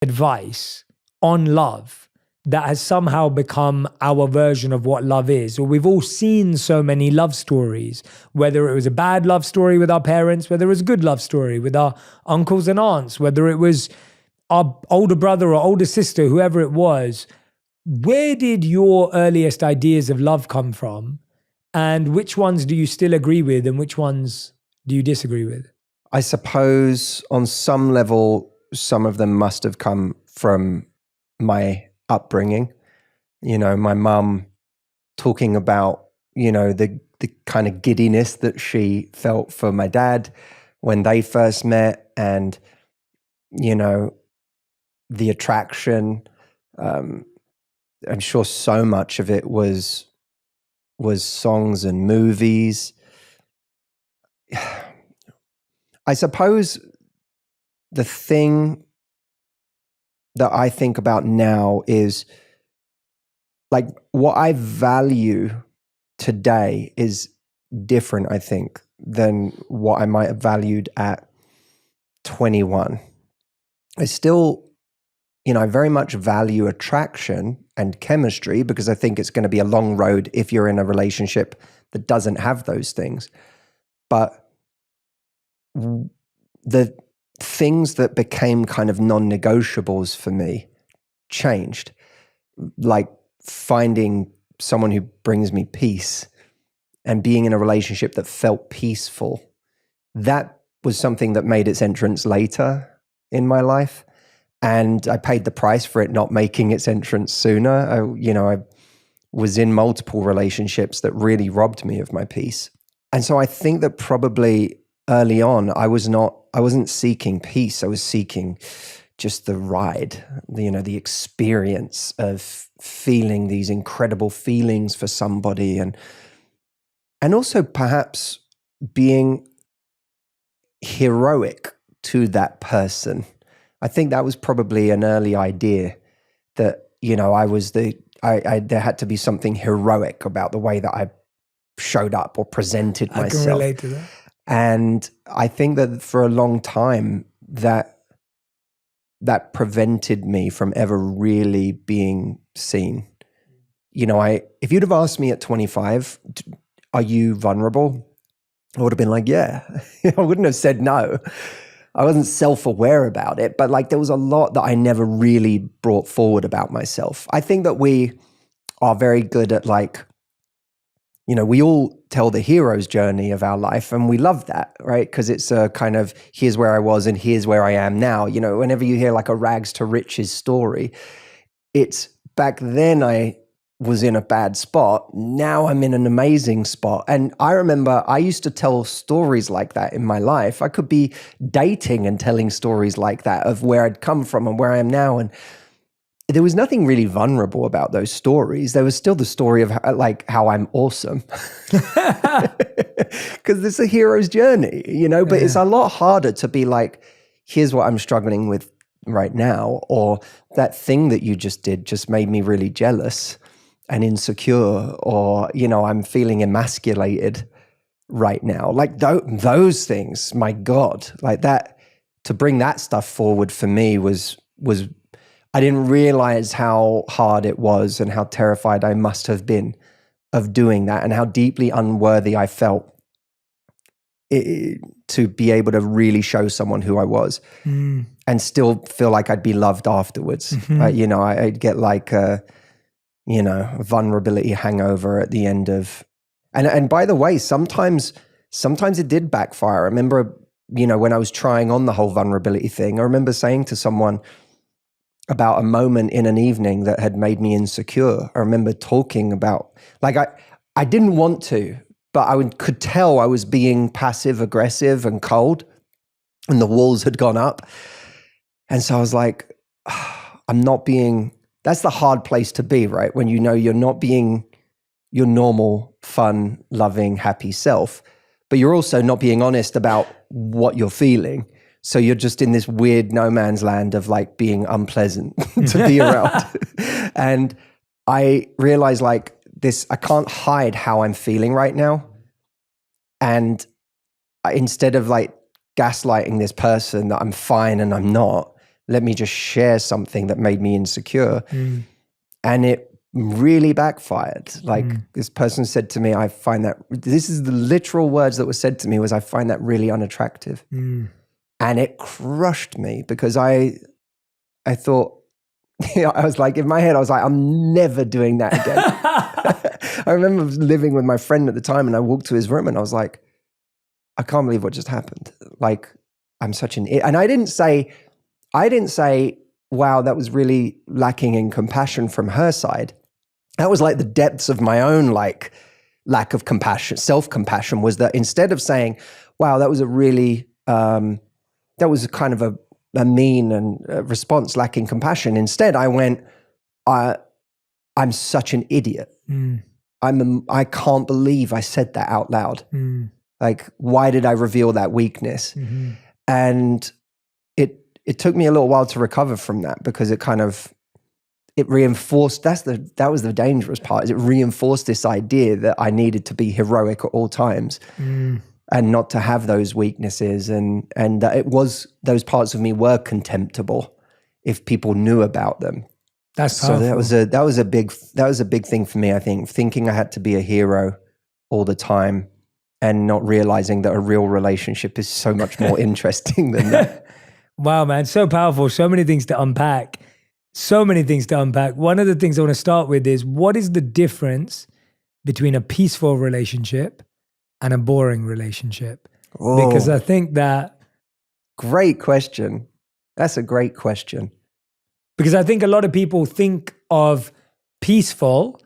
advice on love that has somehow become our version of what love is. Or we've all seen so many love stories, whether it was a bad love story with our parents, whether it was a good love story with our uncles and aunts, whether it was our older brother or older sister, whoever it was. Where did your earliest ideas of love come from? And which ones do you still agree with and which ones do you disagree with? I suppose on some level, some of them must have come from my upbringing. You know, my mum talking about, you know, the kind of giddiness that she felt for my dad when they first met, and, you know, the attraction. I'm sure so much of it was songs and movies. I suppose the thing that I think about now is like what I value today is different, I think, than what I might have valued at 21. I still, you know, I very much value attraction and chemistry because I think it's going to be a long road if you're in a relationship that doesn't have those things. But the things that became kind of non-negotiables for me changed, like finding someone who brings me peace and being in a relationship that felt peaceful. That was something that made its entrance later in my life. And I paid the price for it not making its entrance sooner. I was in multiple relationships that really robbed me of my peace. And so I think that probably early on, I wasn't seeking peace. I was seeking just the ride, the experience of feeling these incredible feelings for somebody, and also perhaps being heroic to that person. I think that was probably an early idea that, there had to be something heroic about the way that I showed up or presented myself. I can relate to that. And I think that for a long time that prevented me from ever really being seen. If you'd have asked me at 25, are you vulnerable? I would have been like, yeah. I wouldn't have said no. I wasn't self-aware about it, but there was a lot that I never really brought forward about myself. I think that we are very good at we all tell the hero's journey of our life, and we love that, right? Because it's a kind of, here's where I was and here's where I am now. Whenever you hear a rags to riches story, it's back then I was in a bad spot. Now I'm in an amazing spot. And I remember I used to tell stories like that in my life. I could be dating and telling stories like that of where I'd come from and where I am now. And there was nothing really vulnerable about those stories. There was still the story of how I'm awesome. Because it's a hero's journey, but it's a lot harder to be like, here's what I'm struggling with right now, or that thing that you just did just made me really jealous and insecure, or, I'm feeling emasculated right now. Those things, my God, that, to bring that stuff forward for me was I didn't realize how hard it was and how terrified I must have been of doing that, and how deeply unworthy I felt to be able to really show someone who I was and still feel like I'd be loved afterwards. Mm-hmm. I'd get a vulnerability hangover at the end of, and by the way, sometimes it did backfire. I remember, when I was trying on the whole vulnerability thing, I remember saying to someone about a moment in an evening that had made me insecure. I remember talking about, I didn't want to, but I could tell I was being passive aggressive and cold, and the walls had gone up. And so I was like, I'm not being, that's the hard place to be, right? When you're not being your normal, fun, loving, happy self, but you're also not being honest about what you're feeling. So you're just in this weird no man's land of being unpleasant to be around. And I realized this, I can't hide how I'm feeling right now. And instead of gaslighting this person that I'm fine and I'm not, let me just share something that made me insecure. And it really backfired. Like this person said to me, I find that, this is the literal words that were said to me, was I find that really unattractive. And it crushed me because I thought, I was like, in my head, I was like, I'm never doing that again. I remember living with my friend at the time and I walked to his room and I was like, I can't believe what just happened. Like, I'm such an idiot. And I didn't say, wow, that was really lacking in compassion from her side. That was like the depths of my own like lack of compassion, self-compassion, was that instead of saying, wow, that was a really, that was kind of a mean and response lacking compassion. Instead, I went, I'm such an idiot. I can't believe I said that out loud. Like, why did I reveal that weakness? And it took me a little while to recover from that because it reinforced, that was the dangerous part, is it reinforced this idea that I needed to be heroic at all times and not to have those weaknesses, and that it was, those parts of me were contemptible if people knew about them. That's powerful. So that was a big thing for me, I think, thinking I had to be a hero all the time and not realizing that a real relationship is so much more interesting than that. Wow, man, so powerful. So many things to unpack. One of the things I want to start with is, what is the difference between a peaceful relationship and a boring relationship? Oh, Because I think that... Great question. That's a great question. Because I think a lot of people think of peaceful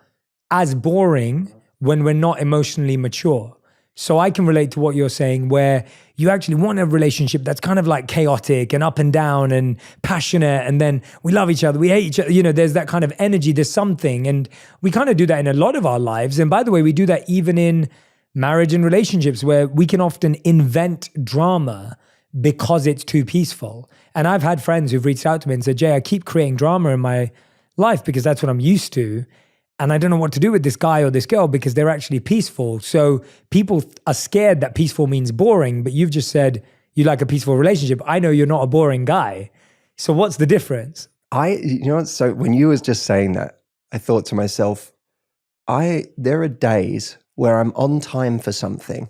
as boring when we're not emotionally mature. So I can relate to what you're saying, where you actually want a relationship that's kind of like chaotic and up and down and passionate, and then we love each other, we hate each other, you know, there's that kind of energy, there's something. And we kind of do that in a lot of our lives. And by the way, we do that even in marriage and relationships, where we can often invent drama because it's too peaceful. And I've had friends who've reached out to me and said, Jay, I keep creating drama in my life because that's what I'm used to. And I don't know what to do with this guy or this girl because they're actually peaceful. So people are scared that peaceful means boring, but you've just said you like a peaceful relationship. I know you're not a boring guy. So what's the difference? So when you was just saying that, I thought to myself, there are days where I'm on time for something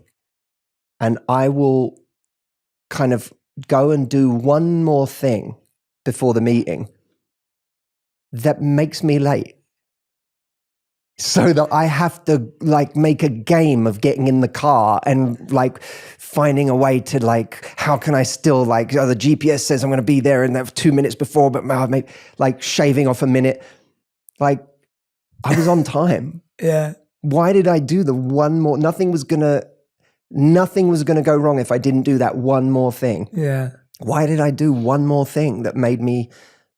and I will kind of go and do one more thing before the meeting that makes me late. So that I have to like make a game of getting in the car and like finding a way to like, how can I still like, the GPS says I'm going to be there in that 2 minutes before, but I'll make like shaving off a minute. Like, I was on time. Yeah. Why did I do the one more? Nothing was going to go wrong if I didn't do that one more thing. Yeah. Why did I do one more thing that made me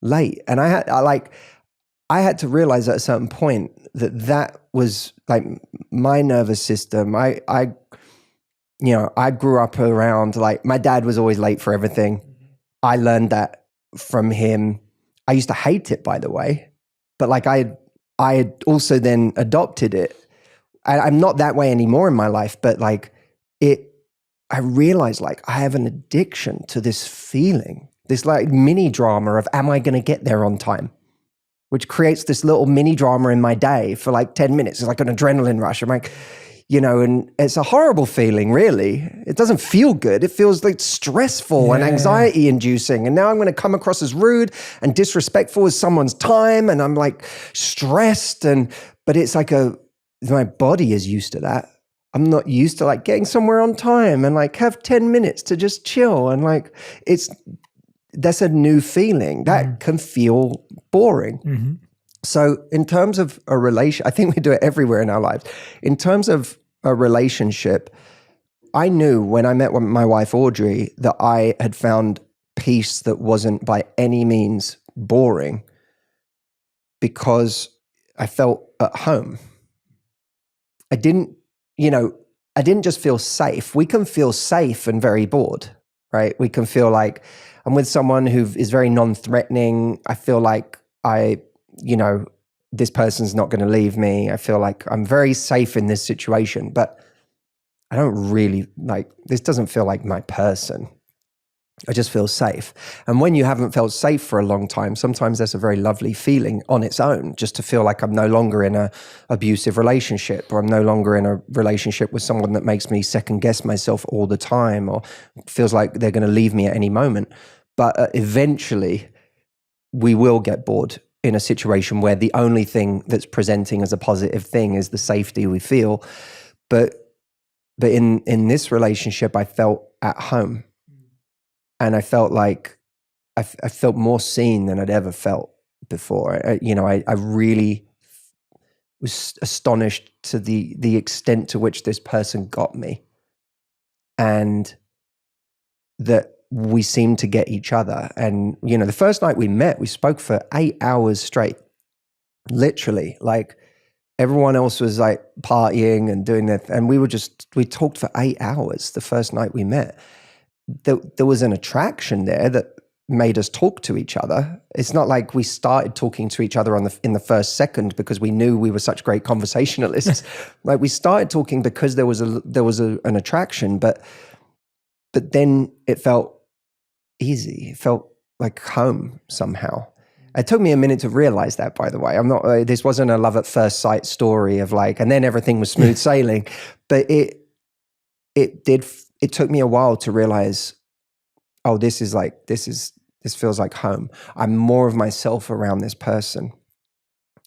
late? And I had to realize at a certain point that was like my nervous system. I grew up around, like, my dad was always late for everything. I learned that from him. I used to hate it, by the way, but like I had also then adopted it. I'm not that way anymore in my life, but like I realized like I have an addiction to this feeling, this like mini drama of, am I going to get there on time? Which creates this little mini drama in my day for like 10 minutes. It's like an adrenaline rush. I'm like, and it's a horrible feeling, really. It doesn't feel good. It feels like stressful and anxiety inducing. And now I'm going to come across as rude and disrespectful with someone's time. And I'm like stressed. But it's like my body is used to that. I'm not used to like getting somewhere on time and like have 10 minutes to just chill. And like, that's a new feeling that can feel boring. So in terms of a relation, I think we do it everywhere in our lives. In terms of a relationship, I knew when I met my wife, Audrey, that I had found peace that wasn't by any means boring because I felt at home. I didn't just feel safe. We can feel safe and very bored, right? We can feel like I'm with someone who is very non-threatening. I feel like this person's not going to leave me. I feel like I'm very safe in this situation, but I don't really this doesn't feel like my person. I just feel safe. And when you haven't felt safe for a long time, sometimes that's a very lovely feeling on its own, just to feel like I'm no longer in a abusive relationship, or I'm no longer in a relationship with someone that makes me second guess myself all the time, or feels like they're going to leave me at any moment. But eventually we will get bored in a situation where the only thing that's presenting as a positive thing is the safety we feel. But in this relationship, I felt at home. And I felt like I felt more seen than I'd ever felt before. I really was astonished to the extent to which this person got me, and that we seemed to get each other. And, the first night we met, we spoke for 8 hours straight, literally. Like, everyone else was like partying and doing that. And we talked for 8 hours the first night we met. There was an attraction there that made us talk to each other. It's not like we started talking to each other in the first second because we knew we were such great conversationalists. Like, we started talking because there was an attraction, but then it felt easy. It felt like home somehow. It took me a minute to realize that, by the way. This wasn't a love at first sight story of like, and then everything was smooth sailing, but it took me a while to realize, oh, this feels like home. I'm more of myself around this person.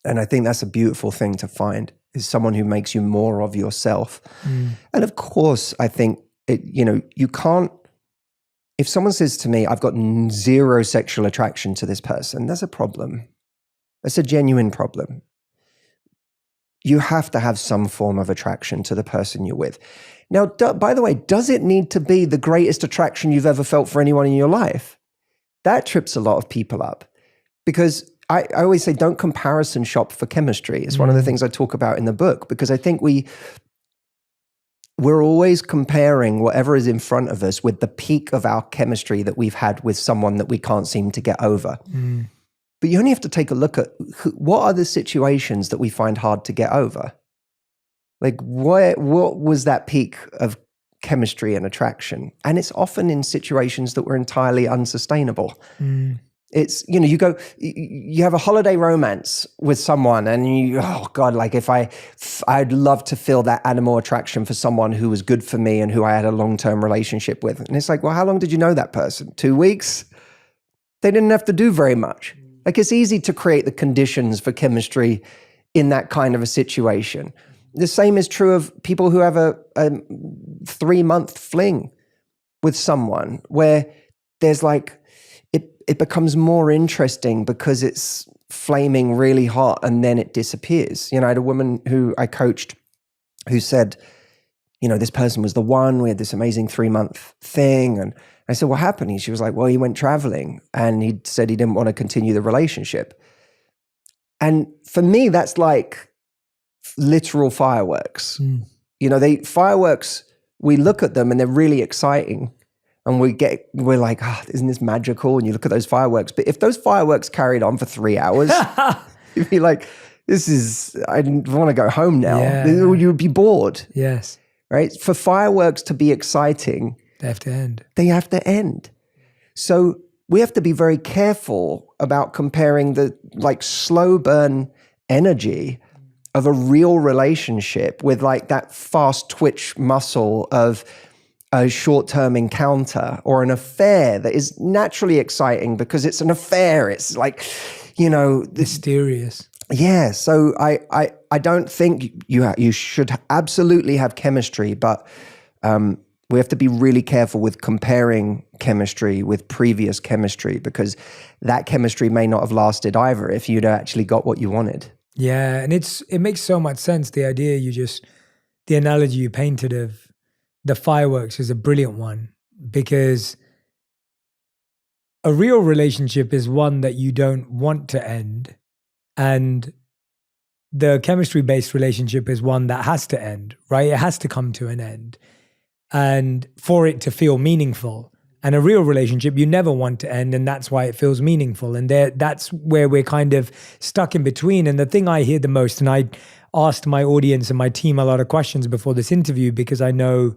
And I think that's a beautiful thing to find, is someone who makes you more of yourself. And of course, I think you can't, if someone says to me, I've got zero sexual attraction to this person, that's a problem. That's a genuine problem. You have to have some form of attraction to the person you're with. Now, by the way, does it need to be the greatest attraction you've ever felt for anyone in your life? That trips a lot of people up, because I always say, don't comparison shop for chemistry. It's one of the things I talk about in the book, because I think we're always comparing whatever is in front of us with the peak of our chemistry that we've had with someone that we can't seem to get over. But you only have to take a look at what are the situations that we find hard to get over. Like, what was that peak of chemistry and attraction? And it's often in situations that were entirely unsustainable. It's, you have a holiday romance with someone and oh God, like I'd love to feel that animal attraction for someone who was good for me and who I had a long-term relationship with. And it's like, well, how long did you know that person? 2 weeks? They didn't have to do very much. Like, it's easy to create the conditions for chemistry in that kind of a situation. The same is true of people who have a 3-month fling with someone, where there's like, it becomes more interesting because it's flaming really hot and then it disappears. I had a woman who I coached who said, this person was the one. We had this amazing 3-month thing. And I said, what happened? She was like, well, he went traveling and he said he didn't want to continue the relationship. And for me, that's like literal fireworks. Fireworks, we look at them and they're really exciting. And we're like, isn't this magical? And you look at those fireworks. But if those fireworks carried on for 3 hours, you'd be like, I want to go home now. Yeah. You would be bored. Yes. Right? For fireworks to be exciting, they have to end. They have to end. So we have to be very careful about comparing the like slow burn energy of a real relationship with like that fast twitch muscle of a short-term encounter or an affair that is naturally exciting because it's an affair. It's like, mysterious. Yeah. So I don't think you should absolutely have chemistry, but we have to be really careful with comparing chemistry with previous chemistry, because that chemistry may not have lasted either if you'd actually got what you wanted. Yeah. And it makes so much sense. The idea the analogy you painted of the fireworks is a brilliant one, because a real relationship is one that you don't want to end. And the chemistry-based relationship is one that has to end, right? It has to come to an end. And for it to feel meaningful. And a real relationship, you never want to end, and that's why it feels meaningful. And that's where we're kind of stuck in between. And the thing I hear the most, and I asked my audience and my team a lot of questions before this interview, because I know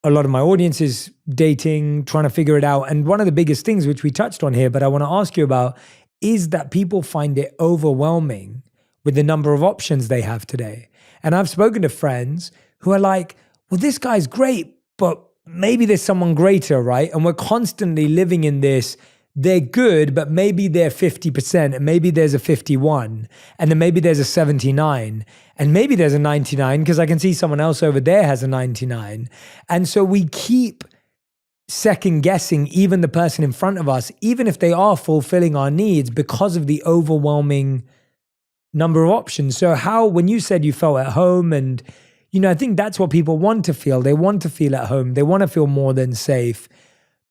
a lot of my audience is dating, trying to figure it out. And one of the biggest things, which we touched on here, but I want to ask you about, is that people find it overwhelming with the number of options they have today. And I've spoken to friends who are like, well, this guy's great, but maybe there's someone greater, right? And we're constantly living in this, they're good, but maybe they're 50%, and maybe there's a 51, and then maybe there's a 79, and maybe there's a 99, because I can see someone else over there has a 99. And so we keep second guessing even the person in front of us, even if they are fulfilling our needs, because of the overwhelming number of options. So how, when you said you felt at home, and I think that's what people want to feel. They want to feel at home. They want to feel more than safe.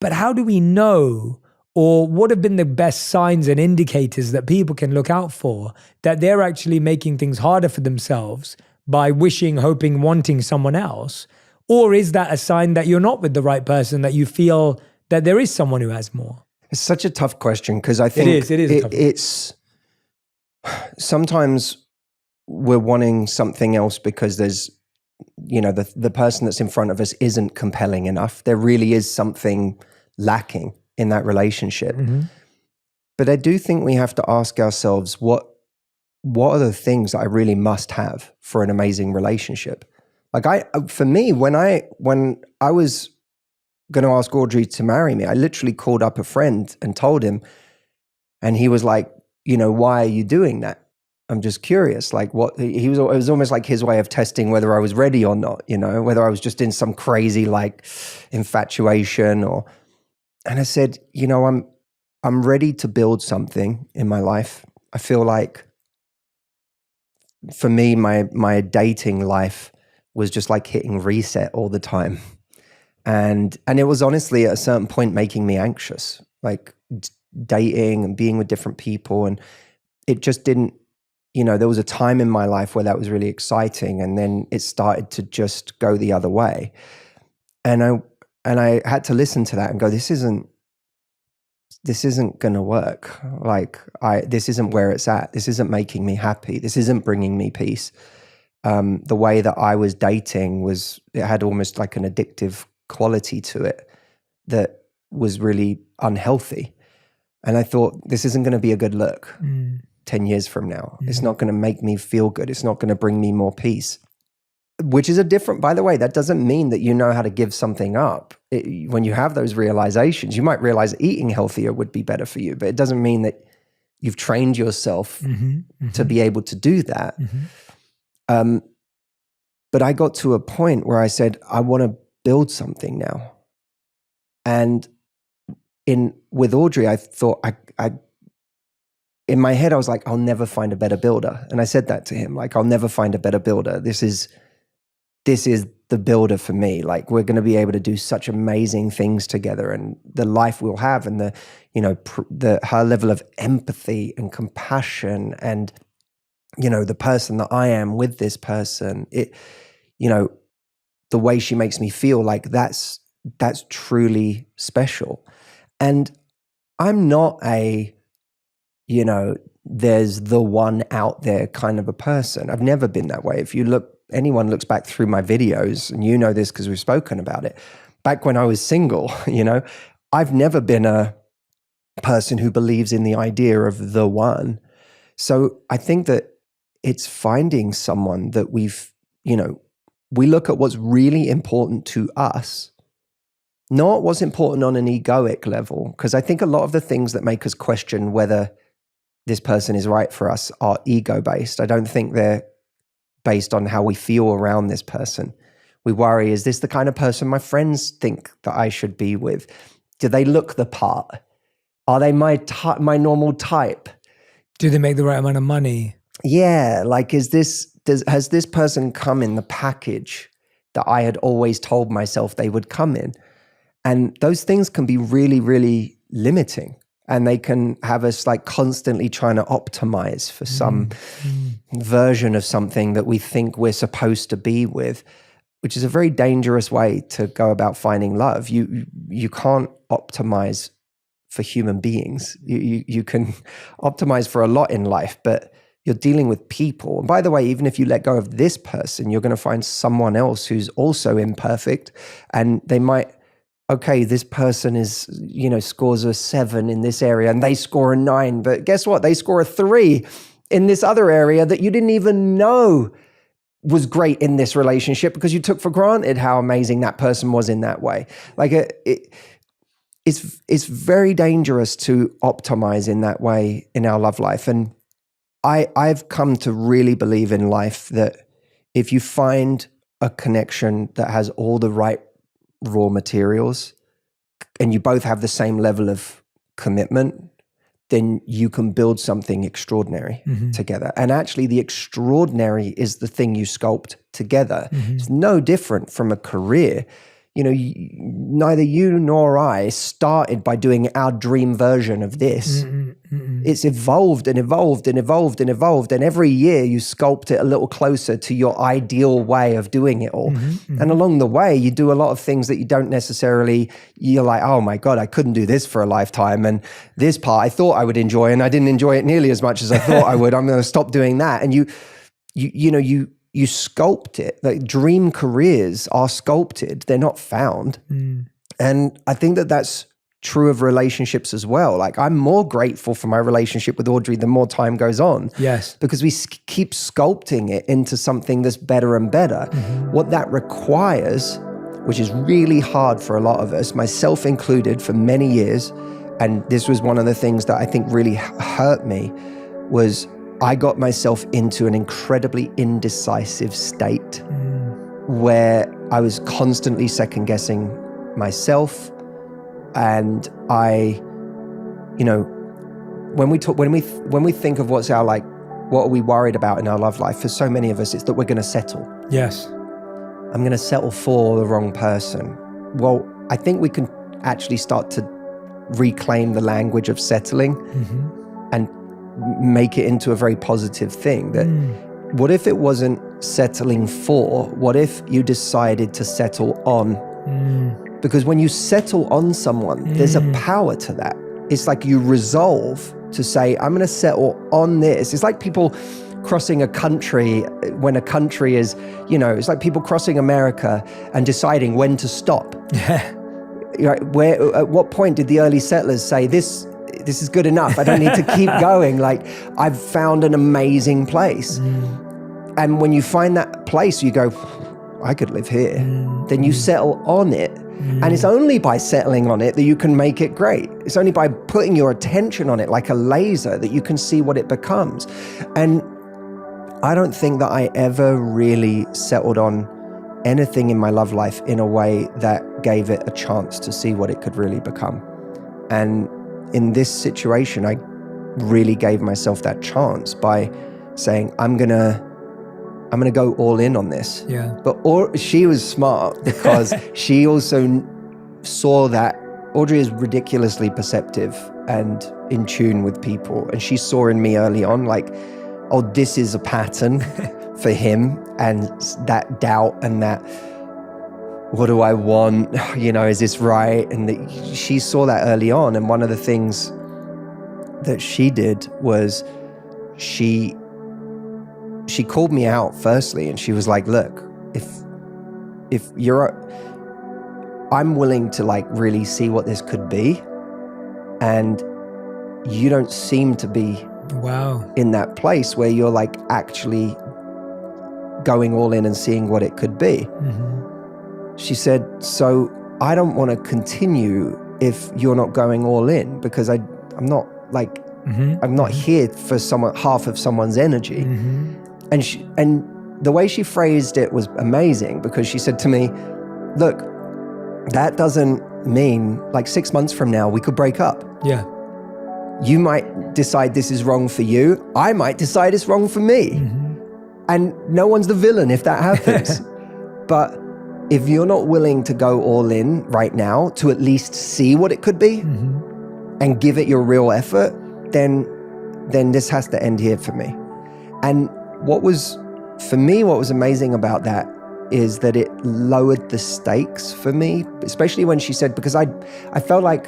But how do we know, or what have been the best signs and indicators that people can look out for that they're actually making things harder for themselves by wishing, hoping, wanting someone else? Or is that a sign that you're not with the right person, that you feel that there is someone who has more? It's such a tough question, because I think it is a tough it's sometimes we're wanting something else because there's, the person that's in front of us isn't compelling enough. There really is something lacking in that relationship. Mm-hmm. But I do think we have to ask ourselves, what are the things that I really must have for an amazing relationship? Like for me, when I was going to ask Audrey to marry me, I literally called up a friend and told him, and he was like, why are you doing that? I'm just curious. Like it was almost like his way of testing whether I was ready or not, whether I was just in some crazy like infatuation and I said, I'm ready to build something in my life. I feel like for me, my dating life was just like hitting reset all the time. And it was honestly at a certain point making me anxious, like dating and being with different people. And it just didn't, there was a time in my life where that was really exciting. And then it started to just go the other way. And I had to listen to that and go, this isn't going to work. Like this isn't where it's at. This isn't making me happy. This isn't bringing me peace. The way that I was dating it had almost like an addictive quality to it that was really unhealthy. And I thought, this isn't going to be a good look 10 years from now. It's not going to make me feel good. It's not going to bring me more peace, which is by the way, that doesn't mean that you know how to give something up. When you have those realizations, you might realize eating healthier would be better for you, but it doesn't mean that you've trained yourself to be able to do that. But I got to a point where I said, I want to build something now. And with Audrey, I thought, in my head, I was like, I'll never find a better builder. And I said that to him, like, I'll never find a better builder. This is the builder for me. Like, we're going to be able to do such amazing things together, and the life we'll have, and her level of empathy and compassion, and the person that I am with this person, the way she makes me feel, like that's truly special. And I'm not there's the one out there kind of a person. I've never been that way. If anyone looks back through my videos, and this because we've spoken about it, back when I was single, I've never been a person who believes in the idea of the one. So I think that it's finding someone that we look at what's really important to us, not what's important on an egoic level, because I think a lot of the things that make us question whether this person is right for us are ego-based. I don't think they're based on how we feel around this person. We worry, is this the kind of person my friends think that I should be with? Do they look the part? Are they my normal type? Do they make the right amount of money? Yeah, like has this person come in the package that I had always told myself they would come in? And those things can be really, really limiting. And they can have us like constantly trying to optimize for some version of something that we think we're supposed to be with, which is a very dangerous way to go about finding love. You can't optimize for human beings. You can optimize for a lot in life, but you're dealing with people. And by the way, even if you let go of this person, you're going to find someone else who's also imperfect, and they might, okay, this person is, scores a 7 in this area and they score a 9, but guess what? They score a 3 in this other area that you didn't even know was great in this relationship because you took for granted how amazing that person was in that way. Like it's very dangerous to optimize in that way in our love life. And I've come to really believe in life that if you find a connection that has all the right raw materials and you both have the same level of commitment, then you can build something extraordinary together. And actually the extraordinary is the thing you sculpt together. It's no different from a career. Neither you nor I started by doing our dream version of this. It's evolved and evolved and evolved and evolved. And every year you sculpt it a little closer to your ideal way of doing it all. And along the way, you do a lot of things that you don't necessarily, you're like, oh my God, I couldn't do this for a lifetime. And this part I thought I would enjoy and I didn't enjoy it nearly as much as I thought I would. I'm going to stop doing that. And you sculpt it. Like dream careers are sculpted. They're not found. And I think that that's true of relationships as well. Like I'm more grateful for my relationship with Audrey the more time goes on. Yes. Because we keep sculpting it into something that's better and better. What that requires, which is really hard for a lot of us, myself included for many years, and this was one of the things that I think really hurt me, was I got myself into an incredibly indecisive state where I was constantly second guessing myself. And when we think of what are we worried about in our love life, for so many of us, it's that we're going to settle. Yes. I'm going to settle for the wrong person. Well, I think we can actually start to reclaim the language of settling and make it into a very positive thing. That what if it wasn't settling for? What if you decided to settle on? Because when you settle on someone, there's a power to that. It's like you resolve to say, I'm going to settle on this. It's like people crossing a country when a country is, it's like people crossing America and deciding when to stop. At what point did the early settlers say, this is good enough, I don't need to keep going, like I've found an amazing place. And when you find that place, you go, I could live here. Then you settle on it. And it's only by settling on it that you can make it great. It's only by putting your attention on it like a laser that you can see what it becomes. And I don't think that I ever really settled on anything in my love life in a way that gave it a chance to see what it could really become. And in this situation, I really gave myself that chance by saying, I'm gonna go all in on this. Yeah. But she was smart because she also saw that Audrey is ridiculously perceptive and in tune with people. And she saw in me early on, like, oh, this is a pattern for him. And that doubt and that, what do I want? Is this right? And she saw that early on. And one of the things that she did was she called me out firstly, and she was like, look, if I'm willing to like really see what this could be, and you don't seem to be in that place where you're like actually going all in and seeing what it could be. She said, so I don't want to continue if you're not going all in, because I'm not like, I'm not here for half of someone's energy. And the way she phrased it was amazing, because she said to me, look, that doesn't mean like 6 months from now we could break up. Yeah. You might decide this is wrong for you. I might decide it's wrong for me. And no one's the villain if that happens. But if you're not willing to go all in right now to at least see what it could be and give it your real effort, then this has to end here for me. And what was amazing about that is that it lowered the stakes for me, especially when she said, because I felt like,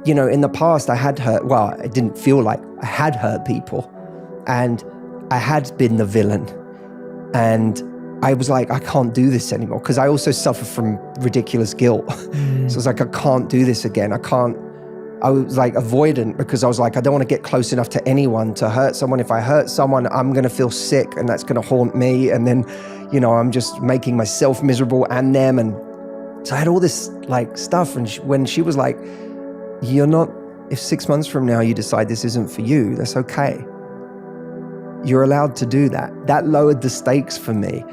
in the past I had hurt, well, I didn't feel like I had hurt people. And I had been the villain, and I was like, I can't do this anymore, because I also suffer from ridiculous guilt. So I was like, I can't do this again. I was like avoidant, because I was like, I don't want to get close enough to anyone to hurt someone. If I hurt someone, I'm going to feel sick, and that's going to haunt me. And then, you know, I'm just making myself miserable and them. And so I had all this like stuff. And when she was like, you're not, if 6 months from now you decide this isn't for you, that's okay. You're allowed to do that. That lowered the stakes for me.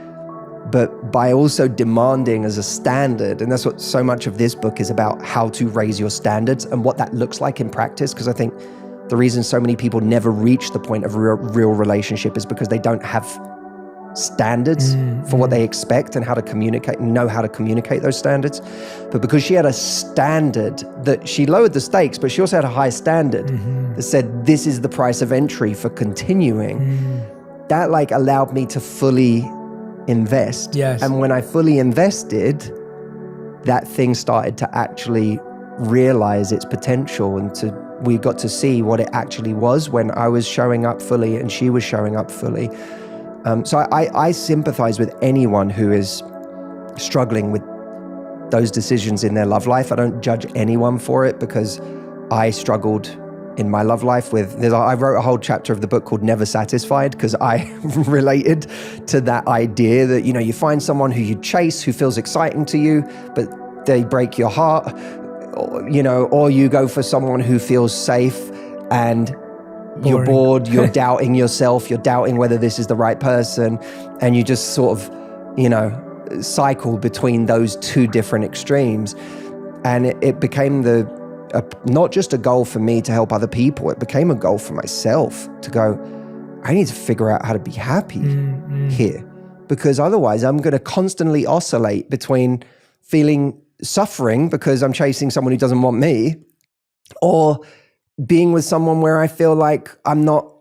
But by also demanding as a standard, and that's what so much of this book is about, how to raise your standards and what that looks like in practice. Because I think the reason so many people never reach the point of real relationship is because they don't have standards for what they expect and how to communicate and know how to communicate those standards. But because she had a standard that she lowered the stakes, but she also had a high standard that said, this is the price of entry for continuing. That like allowed me to fully invest. Yes. And when I fully invested, that thing started to actually realize its potential, and we got to see what it actually was when I was showing up fully and she was showing up fully. So I sympathize with anyone who is struggling with those decisions in their love life. I don't judge anyone for it, because I struggled in my love life I wrote a whole chapter of the book called Never Satisfied, because I related to that idea that, you know, you find someone who you chase, who feels exciting to you, but they break your heart, you know, or you go for someone who feels safe and you're bored, you're doubting yourself, you're doubting whether this is the right person, and you just sort of, you know, cycle between those two different extremes. And it became not just a goal for me to help other people, it became a goal for myself to go, I need to figure out how to be happy here, because otherwise I'm going to constantly oscillate between feeling suffering because I'm chasing someone who doesn't want me, or being with someone where I feel like I'm not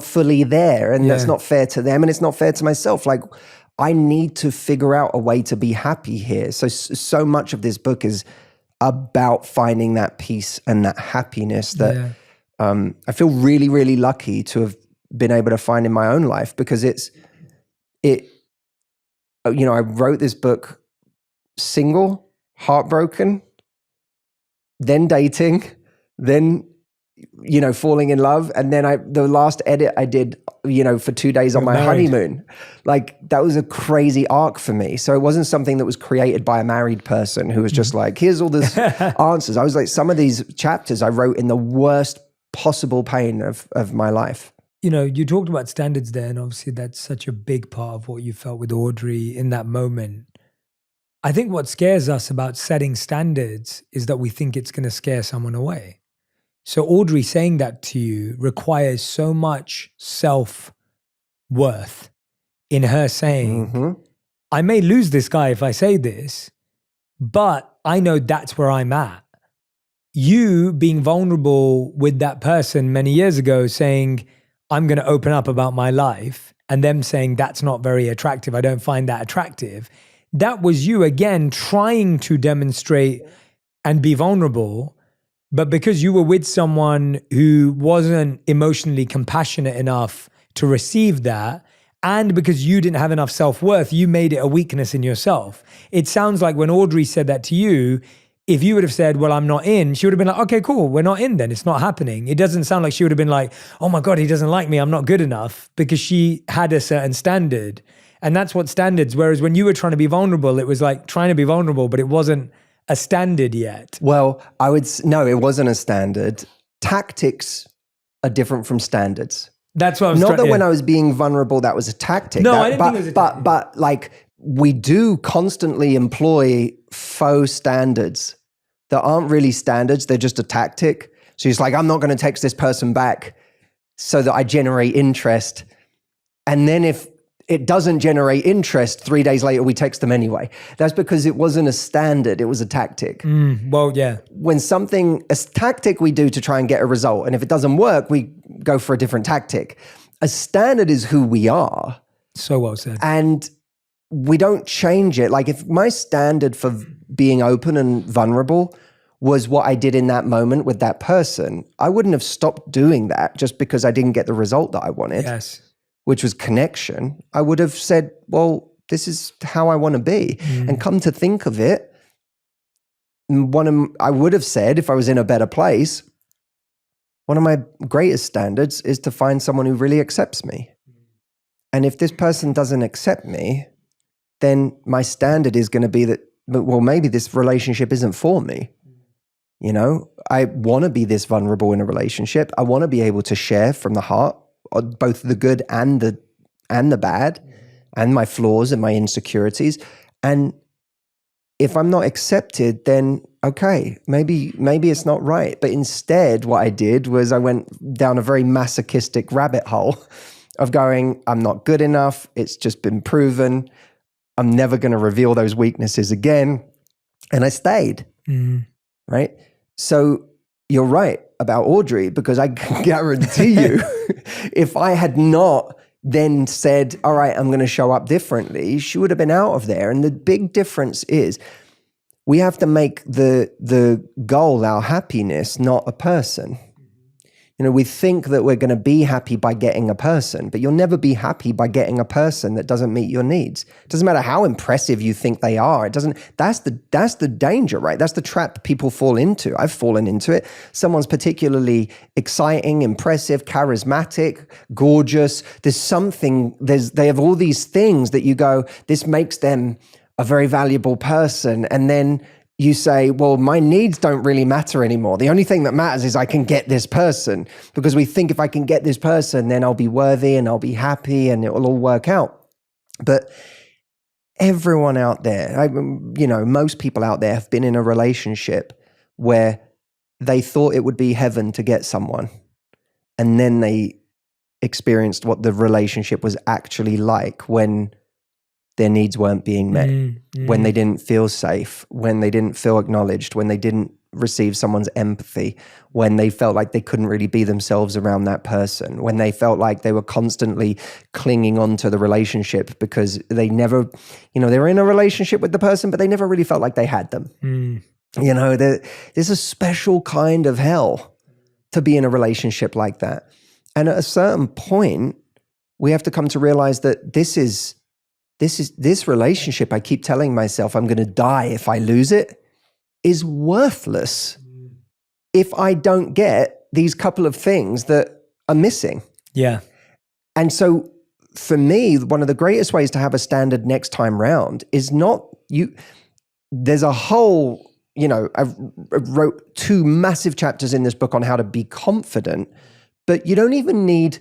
fully there, and that's not fair to them, and it's not fair to myself. Like, I need to figure out a way to be happy here. So much of this book is about finding that peace and that happiness that I feel really, really lucky to have been able to find in my own life, because you know, I wrote this book single, heartbroken, then dating, then, you know, falling in love. And then the last edit I did, you know, for 2 days on my honeymoon. Like, that was a crazy arc for me. So it wasn't something that was created by a married person who was just like, here's all these answers. I was like, some of these chapters I wrote in the worst possible pain of my life. You know, you talked about standards there, and obviously that's such a big part of what you felt with Audrey in that moment. I think what scares us about setting standards is that we think it's going to scare someone away. So Audrey saying that to you requires so much self-worth in her saying, I may lose this guy if I say this, but I know that's where I'm at. You being vulnerable with that person many years ago saying, I'm going to open up about my life, and them saying that's not very attractive, I don't find that attractive. That was you again trying to demonstrate and be vulnerable. But because you were with someone who wasn't emotionally compassionate enough to receive that, and because you didn't have enough self-worth, you made it a weakness in yourself. It sounds like when Audrey said that to you, if you would have said, well, I'm not in, she would have been like, okay, cool, we're not in then, it's not happening. It doesn't sound like she would have been like, oh my God, he doesn't like me, I'm not good enough, because she had a certain standard. And that's what standards, whereas when you were trying to be vulnerable, it was like trying to be vulnerable, but it wasn't a standard yet. Well, no, it wasn't a standard. Tactics are different from standards. That's what I was Not that when I was being vulnerable, that was a tactic. No, I didn't think it was a tactic. But like, we do constantly employ faux standards that aren't really standards. They're just a tactic. So it's like, I'm not going to text this person back so that I generate interest. And then if it doesn't generate interest, 3 days later, we text them anyway. That's because it wasn't a standard, it was a tactic. Well, yeah. When a tactic we do to try and get a result, and if it doesn't work, we go for a different tactic. A standard is who we are. So well said. And we don't change it. Like, if my standard for being open and vulnerable was what I did in that moment with that person, I wouldn't have stopped doing that just because I didn't get the result that I wanted. Yes. which was connection, I would have said, well, this is how I want to be. And come to think of it, I would have said, if I was in a better place, one of my greatest standards is to find someone who really accepts me. And if this person doesn't accept me, then my standard is going to be that, well, maybe this relationship isn't for me. You know, I want to be this vulnerable in a relationship. I want to be able to share from the heart, both the good and the bad, and my flaws and my insecurities. And if I'm not accepted, then okay, maybe it's not right. But instead, what I did was I went down a very masochistic rabbit hole of going, I'm not good enough. It's just been proven. I'm never going to reveal those weaknesses again. And I stayed, right? So you're right about Audrey, because I can guarantee you, if I had not then said, all right, I'm going to show up differently, she would have been out of there. And the big difference is we have to make the goal our happiness, not a person. You know, we think that we're going to be happy by getting a person, but you'll never be happy by getting a person that doesn't meet your needs. It doesn't matter how impressive you think they are. That's the danger, right? That's the trap people fall into. I've fallen into it. Someone's particularly exciting, impressive, charismatic, gorgeous. They have all these things that you go, this makes them a very valuable person. And then you say, well, my needs don't really matter anymore. The only thing that matters is I can get this person, because we think if I can get this person, then I'll be worthy and I'll be happy and it will all work out. But everyone out there, most people out there have been in a relationship where they thought it would be heaven to get someone. And then they experienced what the relationship was actually like when their needs weren't being met, when they didn't feel safe, when they didn't feel acknowledged, when they didn't receive someone's empathy, when they felt like they couldn't really be themselves around that person, when they felt like they were constantly clinging on to the relationship because they never, they were in a relationship with the person, but they never really felt like they had them. There's a special kind of hell to be in a relationship like that. And at a certain point, we have to come to realize that this relationship, I keep telling myself I'm going to die if I lose it, is worthless if I don't get these couple of things that are missing. Yeah. And so for me, one of the greatest ways to have a standard next time round is not there's a whole, I wrote 2 massive chapters in this book on how to be confident, but you don't even need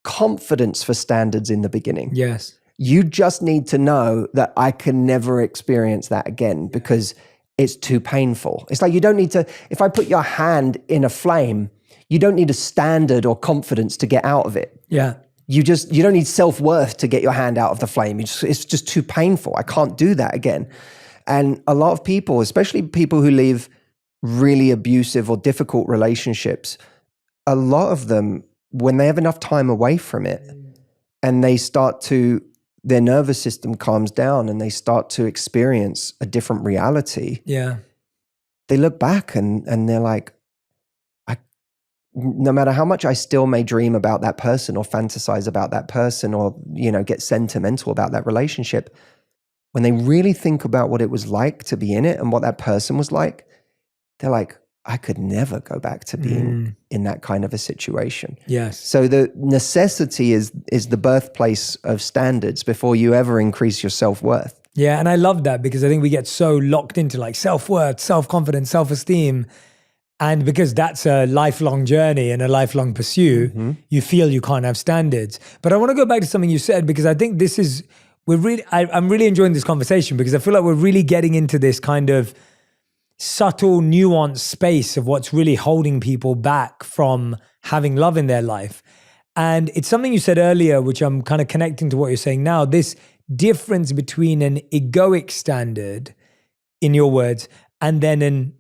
confidence for standards in the beginning. Yes. You just need to know that I can never experience that again because it's too painful. It's like you don't need to, if I put your hand in a flame, you don't need a standard or confidence to get out of it. Yeah. You don't need self-worth to get your hand out of the flame. It's just too painful. I can't do that again. And a lot of people, especially people who leave really abusive or difficult relationships, a lot of them, when they have enough time away from it and their nervous system calms down and they start to experience a different reality. Yeah. They look back and they're like, no matter how much I still may dream about that person or fantasize about that person or, get sentimental about that relationship, when they really think about what it was like to be in it and what that person was like, they're like, I could never go back to being in that kind of a situation. Yes. So the necessity is the birthplace of standards before you ever increase your self-worth. Yeah, and I love that because I think we get so locked into like self-worth, self-confidence, self-esteem. And because that's a lifelong journey and a lifelong pursuit, you feel you can't have standards. But I want to go back to something you said because I think I'm really enjoying this conversation because I feel like we're really getting into this kind of subtle, nuanced space of what's really holding people back from having love in their life. And it's something you said earlier, which I'm kind of connecting to what you're saying now, this difference between an egoic standard, in your words, and then an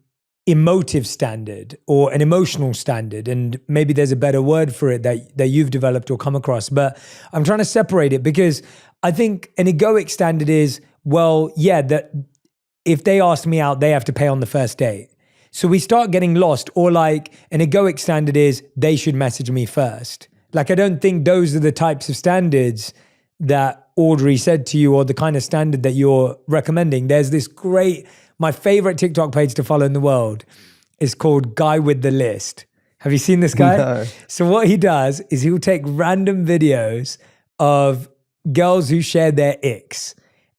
emotive standard or an emotional standard. And maybe there's a better word for it that you've developed or come across. But I'm trying to separate it because I think an egoic standard is, well, yeah, that if they ask me out, they have to pay on the first date. So we start getting lost, or like an egoic standard is they should message me first. Like, I don't think those are the types of standards that Audrey said to you or the kind of standard that you're recommending. There's this my favorite TikTok page to follow in the world is called Guy with the List. Have you seen this guy? No. So what he does is he'll take random videos of girls who share their icks,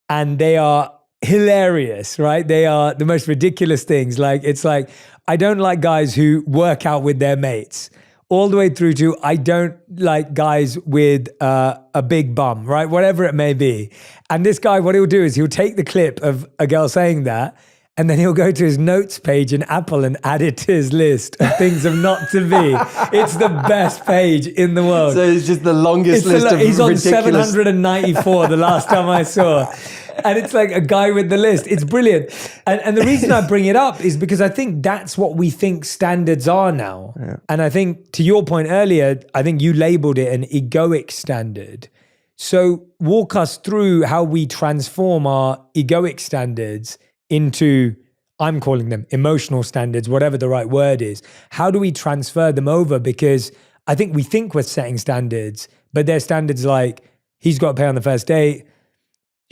and they are hilarious, right? They are the most ridiculous things. Like, it's like, I don't like guys who work out with their mates, all the way through to I don't like guys with a big bum, right? Whatever it may be. And this guy, what he'll do is he'll take the clip of a girl saying that, and then he'll go to his notes page in Apple and add it to his list of things of not to be. It's the best page in the world. So it's just the longest list of He's on ridiculous... 794 the last time I saw. And it's like a guy with the list. It's brilliant. And the reason I bring it up is because I think that's what we think standards are now. Yeah. And I think, to your point earlier, I think you labeled it an egoic standard. So walk us through how we transform our egoic standards into, I'm calling them emotional standards, whatever the right word is. How do we transfer them over? Because I think we think we're setting standards, but they're standards like, he's got to pay on the first date,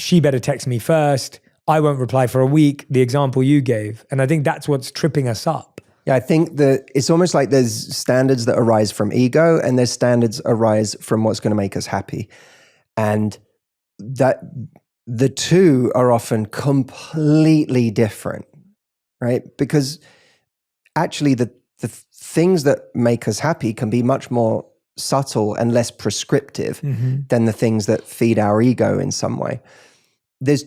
she better text me first, I won't reply for a week, the example you gave. And I think that's what's tripping us up. Yeah, I think that it's almost like there's standards that arise from ego and there's standards arise from what's going to make us happy. And that the two are often completely different, right? Because actually the things that make us happy can be much more subtle and less prescriptive than the things that feed our ego in some way. There's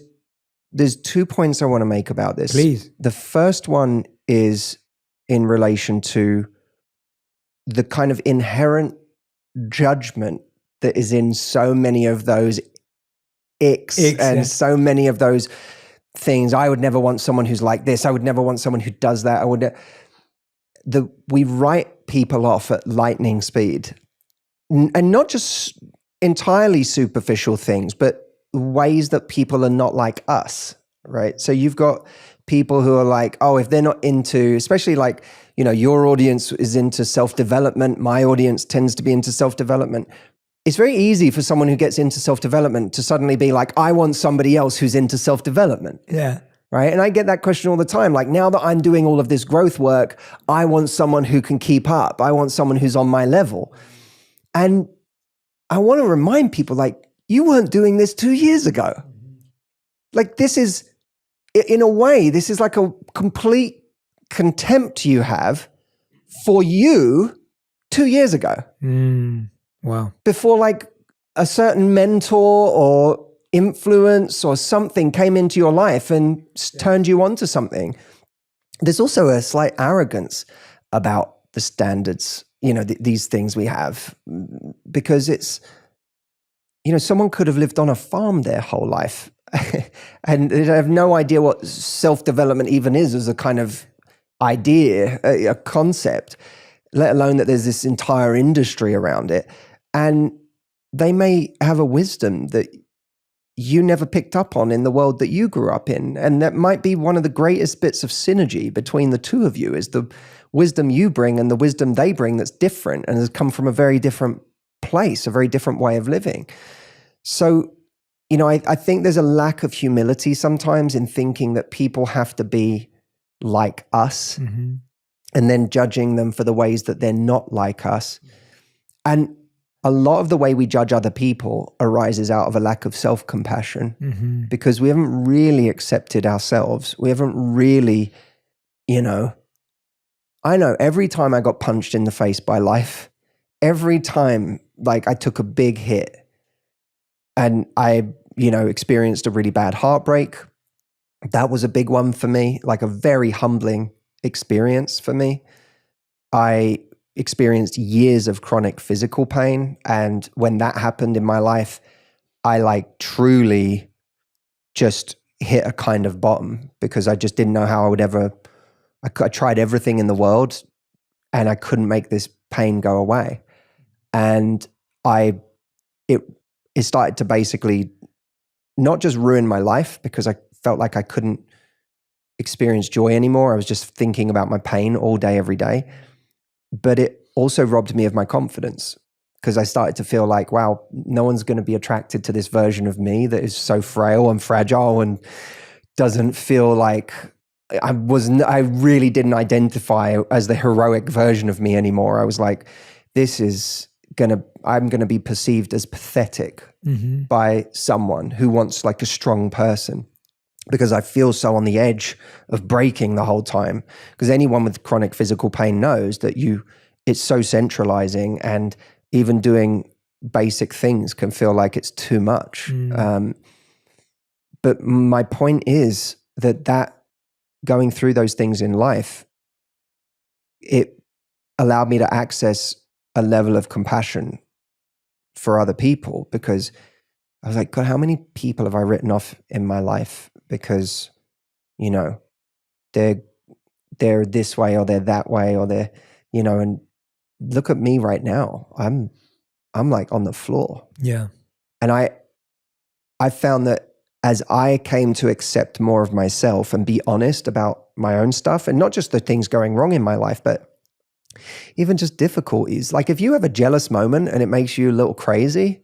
2 points I want to make about this. Please. The first one is in relation to the kind of inherent judgment that is in so many of those icks and so many of those things. I would never want someone who's like this. I would never want someone who does that. We write people off at lightning speed, and not just entirely superficial things, but ways that people are not like us, right? So you've got people who are like, oh, if they're not into, especially like, your audience is into self-development. My audience tends to be into self-development. It's very easy for someone who gets into self-development to suddenly be like, I want somebody else who's into self-development. Yeah. Right. And I get that question all the time. Like, now that I'm doing all of this growth work, I want someone who can keep up. I want someone who's on my level. And I want to remind people, like, you weren't doing this 2 years ago. Like, this is, in a way, this is like a complete contempt you have for you 2 years ago. Wow. Before like a certain mentor or influence or something came into your life and turned you on to something. There's also a slight arrogance about the standards, these things we have, because it's, someone could have lived on a farm their whole life and they have no idea what self-development even is as a kind of idea, a concept, let alone that there's this entire industry around it. And they may have a wisdom that you never picked up on in the world that you grew up in. And that might be one of the greatest bits of synergy between the two of you, is the wisdom you bring and the wisdom they bring that's different and has come from a very different place, a very different way of living. So, I think there's a lack of humility sometimes in thinking that people have to be like us and then judging them for the ways that they're not like us. And a lot of the way we judge other people arises out of a lack of self-compassion because we haven't really accepted ourselves. We haven't really, I know every time I got punched in the face by life, every time like I took a big hit and I, experienced a really bad heartbreak, that was a big one for me, like a very humbling experience for me. I experienced years of chronic physical pain. And when that happened in my life, I like truly just hit a kind of bottom because I just didn't know how I would ever, I tried everything in the world and I couldn't make this pain go away. And it started to basically not just ruin my life because I felt like I couldn't experience joy anymore. I was just thinking about my pain all day, every day. But it also robbed me of my confidence because I started to feel like, wow, no one's going to be attracted to this version of me that is so frail and fragile and doesn't feel like I really didn't identify as the heroic version of me anymore. I was like, I'm going to be perceived as pathetic by someone who wants like a strong person, because I feel so on the edge of breaking the whole time. Because anyone with chronic physical pain knows that it's so centralizing, and even doing basic things can feel like it's too much. But my point is that going through those things in life, it allowed me to access a level of compassion for other people, because I was like, God, how many people have I written off in my life because, they're this way or they're that way, or they're, and look at me right now. I'm like on the floor. Yeah. And I found that as I came to accept more of myself and be honest about my own stuff, and not just the things going wrong in my life, but even just difficulties. Like if you have a jealous moment and it makes you a little crazy,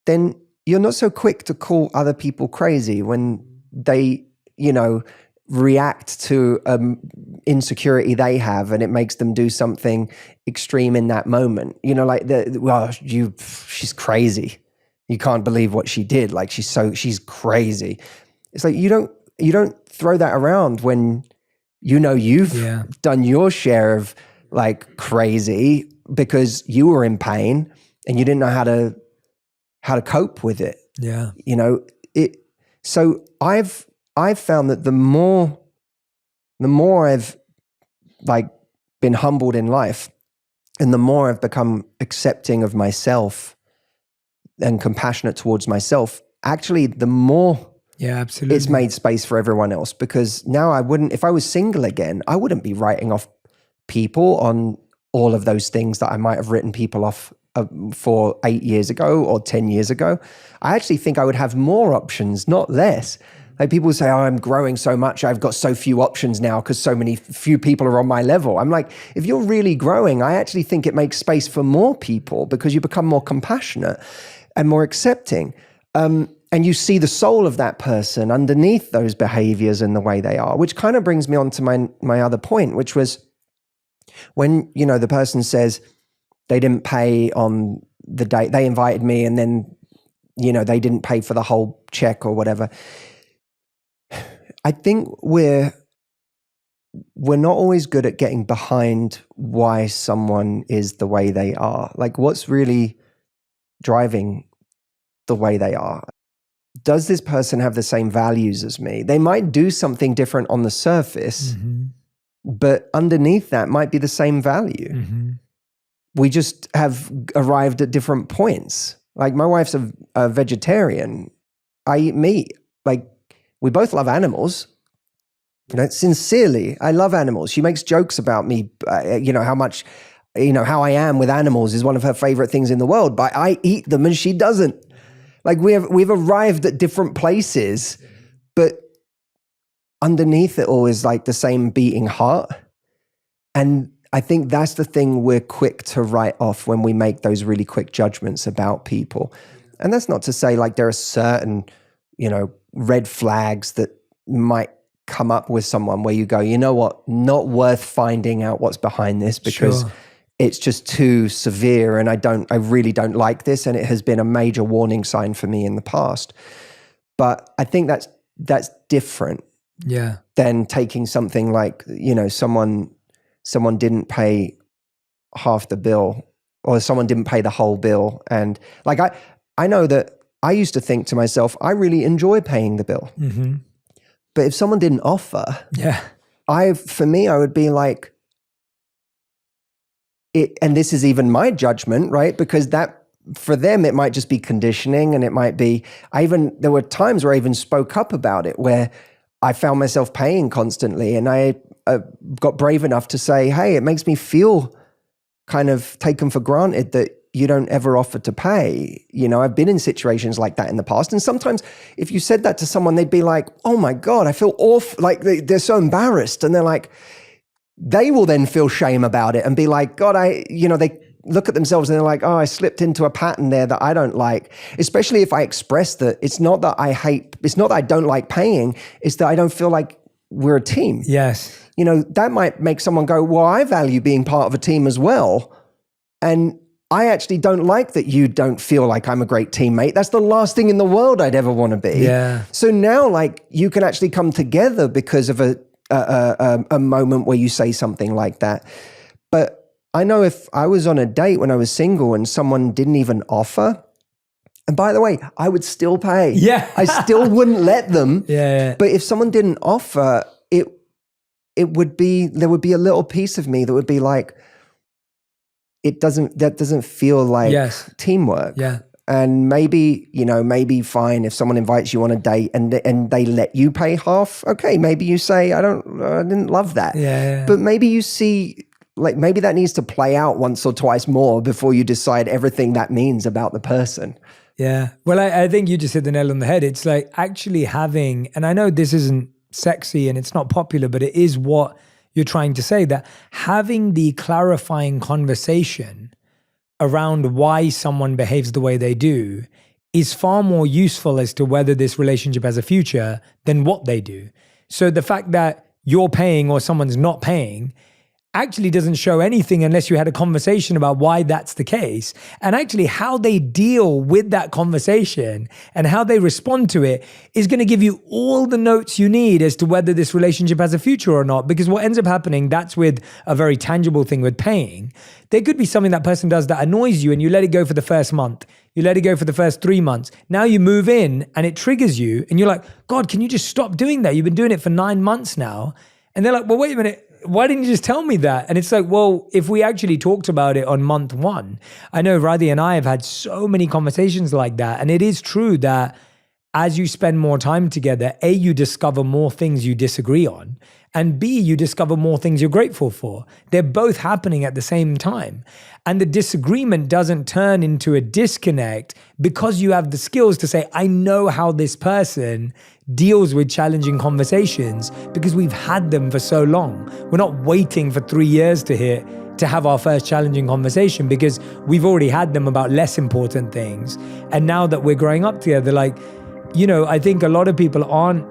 then you're not so quick to call other people crazy when they, react to insecurity they have and it makes them do something extreme in that moment. She's crazy. You can't believe what she did. Like she's crazy. It's like you don't throw that around when you've done your share of like crazy because you were in pain and you didn't know how to cope with it. Yeah. So I've found that the more I've like been humbled in life, and the more I've become accepting of myself and compassionate towards myself, actually the more absolutely, it's made space for everyone else. Because now if I was single again, I wouldn't be writing off people on all of those things that I might have written people off for 8 years ago or 10 years ago. I actually think I would have more options, not less. Like people say, oh, I'm growing so much. I've got so few options now because few people are on my level. I'm like, if you're really growing, I actually think it makes space for more people because you become more compassionate and more accepting. And you see the soul of that person underneath those behaviors and the way they are, which kind of brings me on to my other point, which was when, the person says they didn't pay on the date they invited me, and then, they didn't pay for the whole check or whatever. I think we're not always good at getting behind why someone is the way they are. Like what's really driving the way they are? Does this person have the same values as me? They might do something different on the surface, but underneath that might be the same value. We just have arrived at different points. Like my wife's a vegetarian. I eat meat. Like we both love animals. Sincerely, I love animals. She makes jokes about me, how much, how I am with animals is one of her favorite things in the world, but I eat them and she doesn't. Like we've arrived at different places, but underneath it all is like the same beating heart. And I think that's the thing we're quick to write off when we make those really quick judgments about people. And that's not to say like there are certain, red flags that might come up with someone where you go, you know what, not worth finding out what's behind this because it's just too severe and I really don't like this, and it has been a major warning sign for me in the past. But I think that's different than taking something like, someone didn't pay half the bill or someone didn't pay the whole bill. And like, I know that I used to think to myself, I really enjoy paying the bill. But if someone didn't offer, for me, I would be like, and this is even my judgment, right? Because that, for them, it might just be conditioning, and it might be, there were times where I even spoke up about it, where I found myself paying constantly, and I got brave enough to say, hey, it makes me feel kind of taken for granted that you don't ever offer to pay. I've been in situations like that in the past. And sometimes if you said that to someone, they'd be like, oh my God, I feel awful. Like they're so embarrassed. And they're like, they will then feel shame about it and be like, God, look at themselves and they're like, oh, I slipped into a pattern there that I don't like, especially if I express that it's not that I don't like paying, it's that I don't feel like we're a team. Yes. That might make someone go, well, I value being part of a team as well. And I actually don't like that you don't feel like I'm a great teammate. That's the last thing in the world I'd ever want to be. Yeah. So now like you can actually come together because of a moment where you say something like that. But I know if I was on a date when I was single and someone didn't even offer, and by the way, I would still pay. Yeah. I still wouldn't let them. Yeah. But if someone didn't offer, there would be a little piece of me that would be like, that doesn't feel like teamwork. Yeah. And maybe fine if someone invites you on a date and they let you pay half. Okay, maybe you say, I didn't love that. Yeah. But maybe you see, like maybe that needs to play out once or twice more before you decide everything that means about the person. Yeah. Well, I think you just hit the nail on the head. It's like actually having, and I know this isn't sexy and it's not popular, but it is what you're trying to say, that having the clarifying conversation around why someone behaves the way they do is far more useful as to whether this relationship has a future than what they do. So the fact that you're paying or someone's not paying actually doesn't show anything unless you had a conversation about why that's the case. And actually how they deal with that conversation and how they respond to it is going to give you all the notes you need as to whether this relationship has a future or not. Because what ends up happening, that's with a very tangible thing with paying. There could be something that person does that annoys you and you let it go for the first month. You let it go for the first 3 months. Now you move in and it triggers you and you're like, God, can you just stop doing that? You've been doing it for 9 months now. And they're like, well, wait a minute. Why didn't you just tell me that? And it's like, well, if we actually talked about it on month 1, I know Radhi and I have had so many conversations like that. And it is true that as you spend more time together, A, you discover more things you disagree on, and B, you discover more things you're grateful for. They're both happening at the same time. And the disagreement doesn't turn into a disconnect because you have the skills to say, I know how this person deals with challenging conversations because we've had them for so long. We're not waiting for 3 years to have our first challenging conversation because we've already had them about less important things. And now that we're growing up together, like, I think a lot of people aren't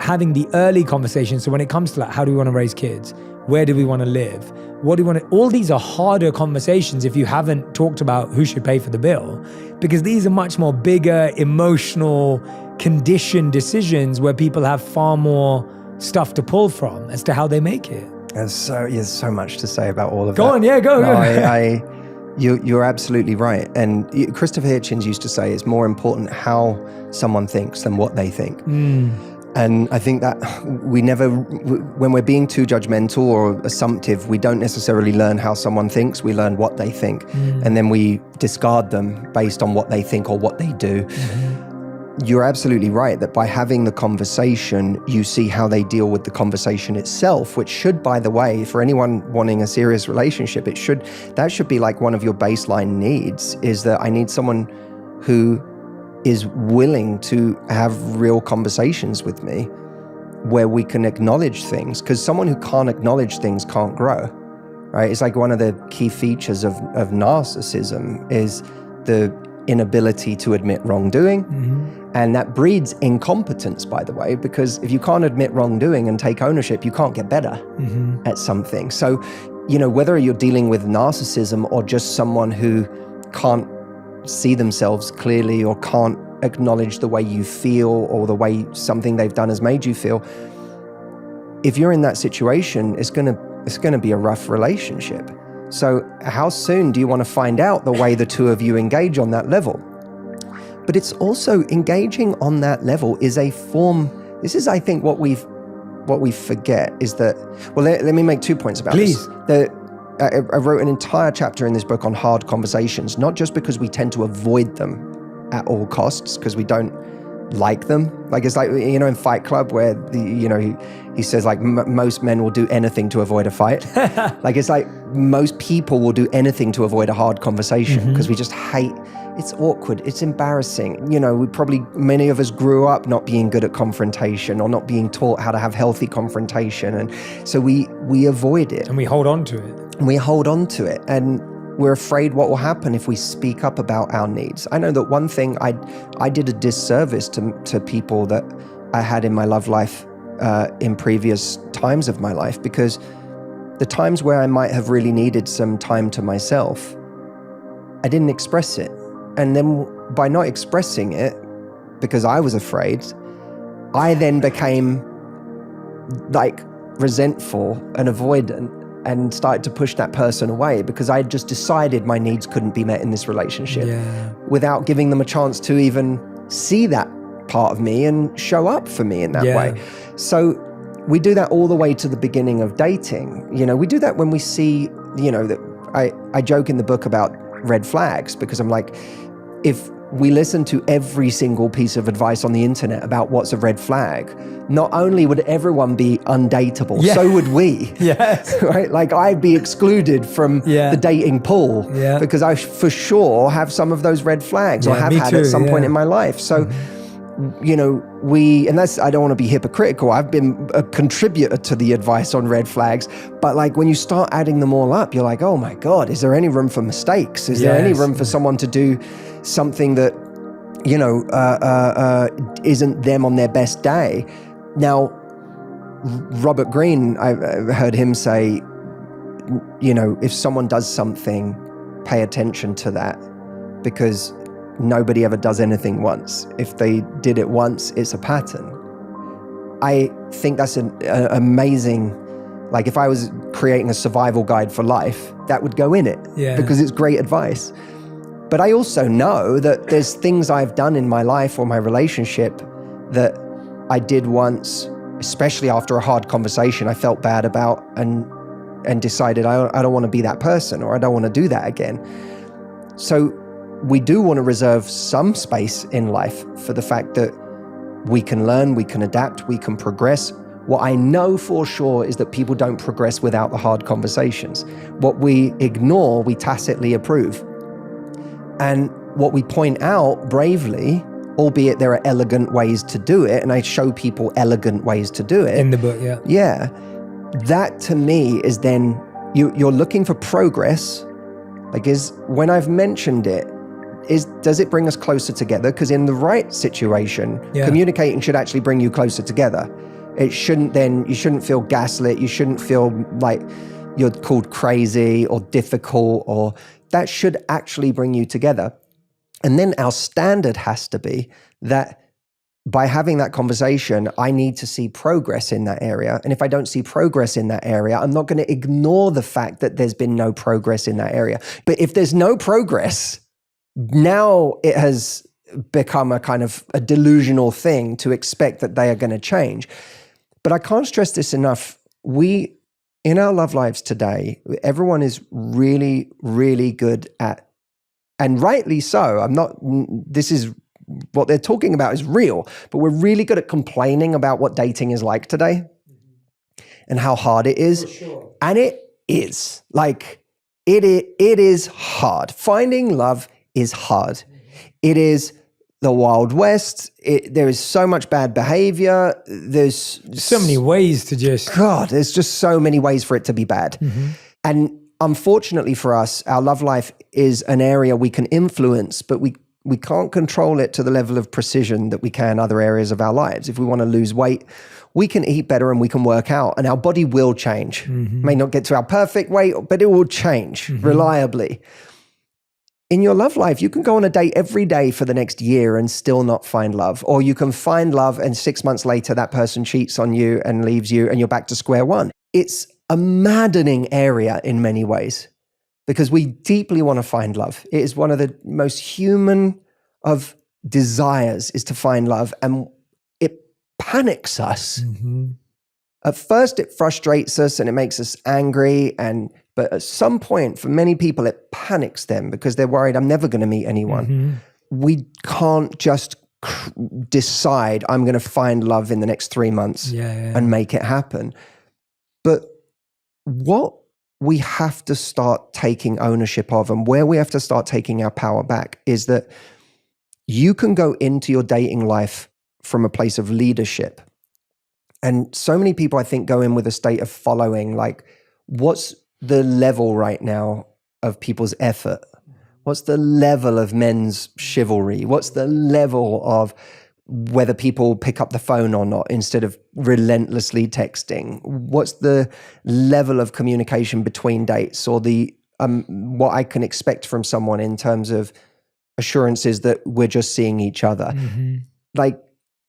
having the early conversations. So when it comes to like, how do we want to raise kids? Where do we want to live? What do we want to, all these are harder conversations if you haven't talked about who should pay for the bill, because these are much more bigger, emotional, conditioned decisions where people have far more stuff to pull from as to how they make it. There's so much to say about all of that. Go on, yeah, go. You're absolutely right. And Christopher Hitchens used to say it's more important how someone thinks than what they think. And I think that when we're being too judgmental or assumptive, we don't necessarily learn how someone thinks, we learn what they think. And then we discard them based on what they think or what they do. You're absolutely right that by having the conversation, you see how they deal with the conversation itself, which should, by the way, for anyone wanting a serious relationship, that should be like one of your baseline needs, is that I need someone who is willing to have real conversations with me where we can acknowledge things, because someone who can't acknowledge things can't grow, right? It's like one of the key features of narcissism is the inability to admit wrongdoing. And that breeds incompetence, by the way, because if you can't admit wrongdoing and take ownership, you can't get better at something. So, whether you're dealing with narcissism or just someone who can't see themselves clearly or can't acknowledge the way you feel or the way something they've done has made you feel, if you're in that situation, it's gonna be a rough relationship. So how soon do you want to find out the way the two of you engage on that level? But it's also engaging on that level is a form. This is, I think, what we forget is that. Well, let me make 2 points about this. I wrote an entire chapter in this book on hard conversations, not just because we tend to avoid them at all costs, because we don't like them. Like it's like, in Fight Club where he says like most men will do anything to avoid a fight. Like it's like most people will do anything to avoid a hard conversation because we just hate. It's awkward. It's embarrassing. Many of us grew up not being good at confrontation or not being taught how to have healthy confrontation. And so we avoid it. And we hold on to it. And we're afraid what will happen if we speak up about our needs. I know that one thing I did a disservice to people that I had in my love life in previous times of my life, because the times where I might have really needed some time to myself, I didn't express it. And then by not expressing it, because I was afraid, I then became like resentful and avoidant and started to push that person away because I had just decided my needs couldn't be met in this relationship without giving them a chance to even see that part of me and show up for me in that way. So we do that all the way to the beginning of dating. You know, we do that when we see, you know, that I joke in the book about red flags, because I'm like, if we listen to every single piece of advice on the internet about what's a red flag, not only would everyone be undateable, so would we. Yes. Right? Like I'd be excluded from the dating pool because I for sure have some of those red flags or have had at some point in my life. So, you know, and that's, I don't want to be hypocritical. I've been a contributor to the advice on red flags, but like when you start adding them all up, you're like, oh my God, is there any room for mistakes? Is there any room for someone to do something that, you know, isn't them on their best day? Now, Robert Greene, I heard him say, you know, if someone does something, pay attention to that, because nobody ever does anything once. If they did it once, it's a pattern. I think that's an amazing, like if I was creating a survival guide for life, that would go in it because it's great advice. But I also know that there's things I've done in my life or my relationship that I did once, especially after a hard conversation I felt bad about and decided I don't want to be that person, or I don't want to do that again. So we do want to reserve some space in life for the fact that we can learn, we can adapt, we can progress. What I know for sure is that people don't progress without the hard conversations. What we ignore, we tacitly approve. And what we point out bravely, albeit there are elegant ways to do it, and I show people elegant ways to do it. In the book, Yeah. That to me is then, you're looking for progress. Like, when I've mentioned it, does it bring us closer together? Because in the right situation, communicating should actually bring you closer together. It shouldn't you shouldn't feel gaslit. You shouldn't feel like you're called crazy or difficult, or that should actually bring you together. And then our standard has to be that by having that conversation, I need to see progress in that area. And if I don't see progress in that area, I'm not going to ignore the fact that there's been no progress in that area. But if there's no progress, now it has become a kind of a delusional thing to expect that they are going to change. But I can't stress this enough. In our love lives today, everyone is really, really good at, and rightly so, this is what they're talking about is real, but we're really good at complaining about what dating is like today and how hard it is. For sure. And it is. Like, it is hard. Finding love is hard. It is the Wild West. There is so much bad behavior. There's so many ways to there's just so many ways for it to be bad. And unfortunately for us, our love life is an area we can influence, but we can't control it to the level of precision that we can other areas of our lives. If we want to lose weight, we can eat better and we can work out, and our body will change. May not get to our perfect weight, but it will change reliably. In your love life, you can go on a date every day for the next year and still not find love. Or you can find love and 6 months later, that person cheats on you and leaves you and you're back to square one. It's a maddening area in many ways because we deeply want to find love. It is one of the most human of desires is to find love, and it panics us. At first, it frustrates us and it makes us angry, but at some point, for many people, it panics them because they're worried, I'm never going to meet anyone. We can't just decide I'm going to find love in the next 3 months and make it happen. But what we have to start taking ownership of, and where we have to start taking our power back, is that you can go into your dating life from a place of leadership. And so many people, I think, go in with a state of following, like, what's the level right now of people's effort? What's the level of men's chivalry? What's the level of whether people pick up the phone or not instead of relentlessly texting? What's the level of communication between dates, or the what I can expect from someone in terms of assurances that we're just seeing each other? Like,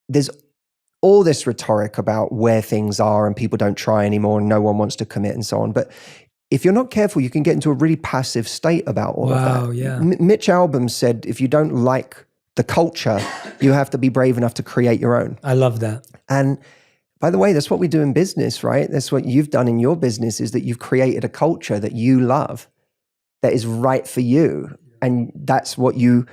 there's all this rhetoric about where things are and people don't try anymore and no one wants to commit and so on. But if you're not careful, you can get into a really passive state about all of that. Yeah. Mitch Albom said, if you don't like the culture, you have to be brave enough to create your own. I love that. And by the way, that's what we do in business, right? That's what you've done in your business, is that you've created a culture that you love, that is right for you. And that's what you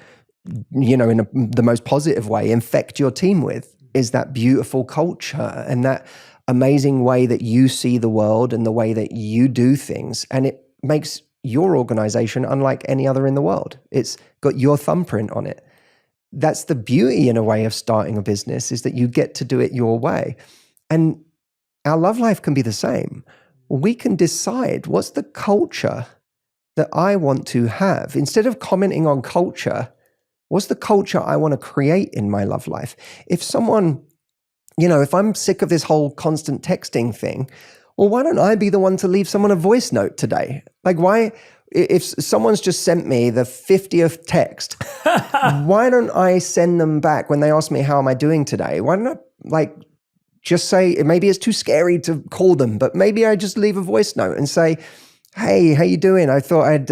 know, in the most positive way, infect your team with, is that beautiful culture and that amazing way that you see the world and the way that you do things. And it makes your organization unlike any other in the world. It's got your thumbprint on it. That's the beauty, in a way, of starting a business, is that you get to do it your way. And our love life can be the same. We can decide, what's the culture that I want to have? Instead of commenting on culture, what's the culture I want to create in my love life? If someone, if I'm sick of this whole constant texting thing, well, why don't I be the one to leave someone a voice note today? Like, why, if someone's just sent me the 50th text, why don't I send them back when they ask me, how am I doing today? Why don't I just say, maybe it's too scary to call them, but maybe I just leave a voice note and say, hey, how you doing? I thought I'd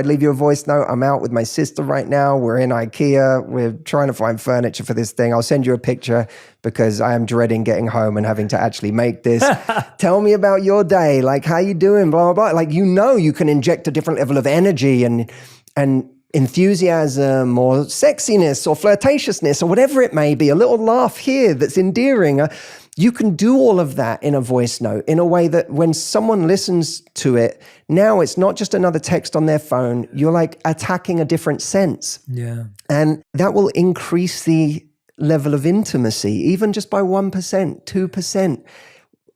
leave you a voice note. I'm out with my sister right now. We're in IKEA. We're trying to find furniture for this thing. I'll send you a picture because I am dreading getting home and having to actually make this. Tell me about your day. Like, how you doing? Blah, blah, blah. Like, you can inject a different level of energy and enthusiasm or sexiness or flirtatiousness or whatever it may be. A little laugh here that's endearing. You can do all of that in a voice note in a way that when someone listens to it, now it's not just another text on their phone. You're like attacking a different sense. Yeah. And that will increase the level of intimacy, even just by 1%, 2%.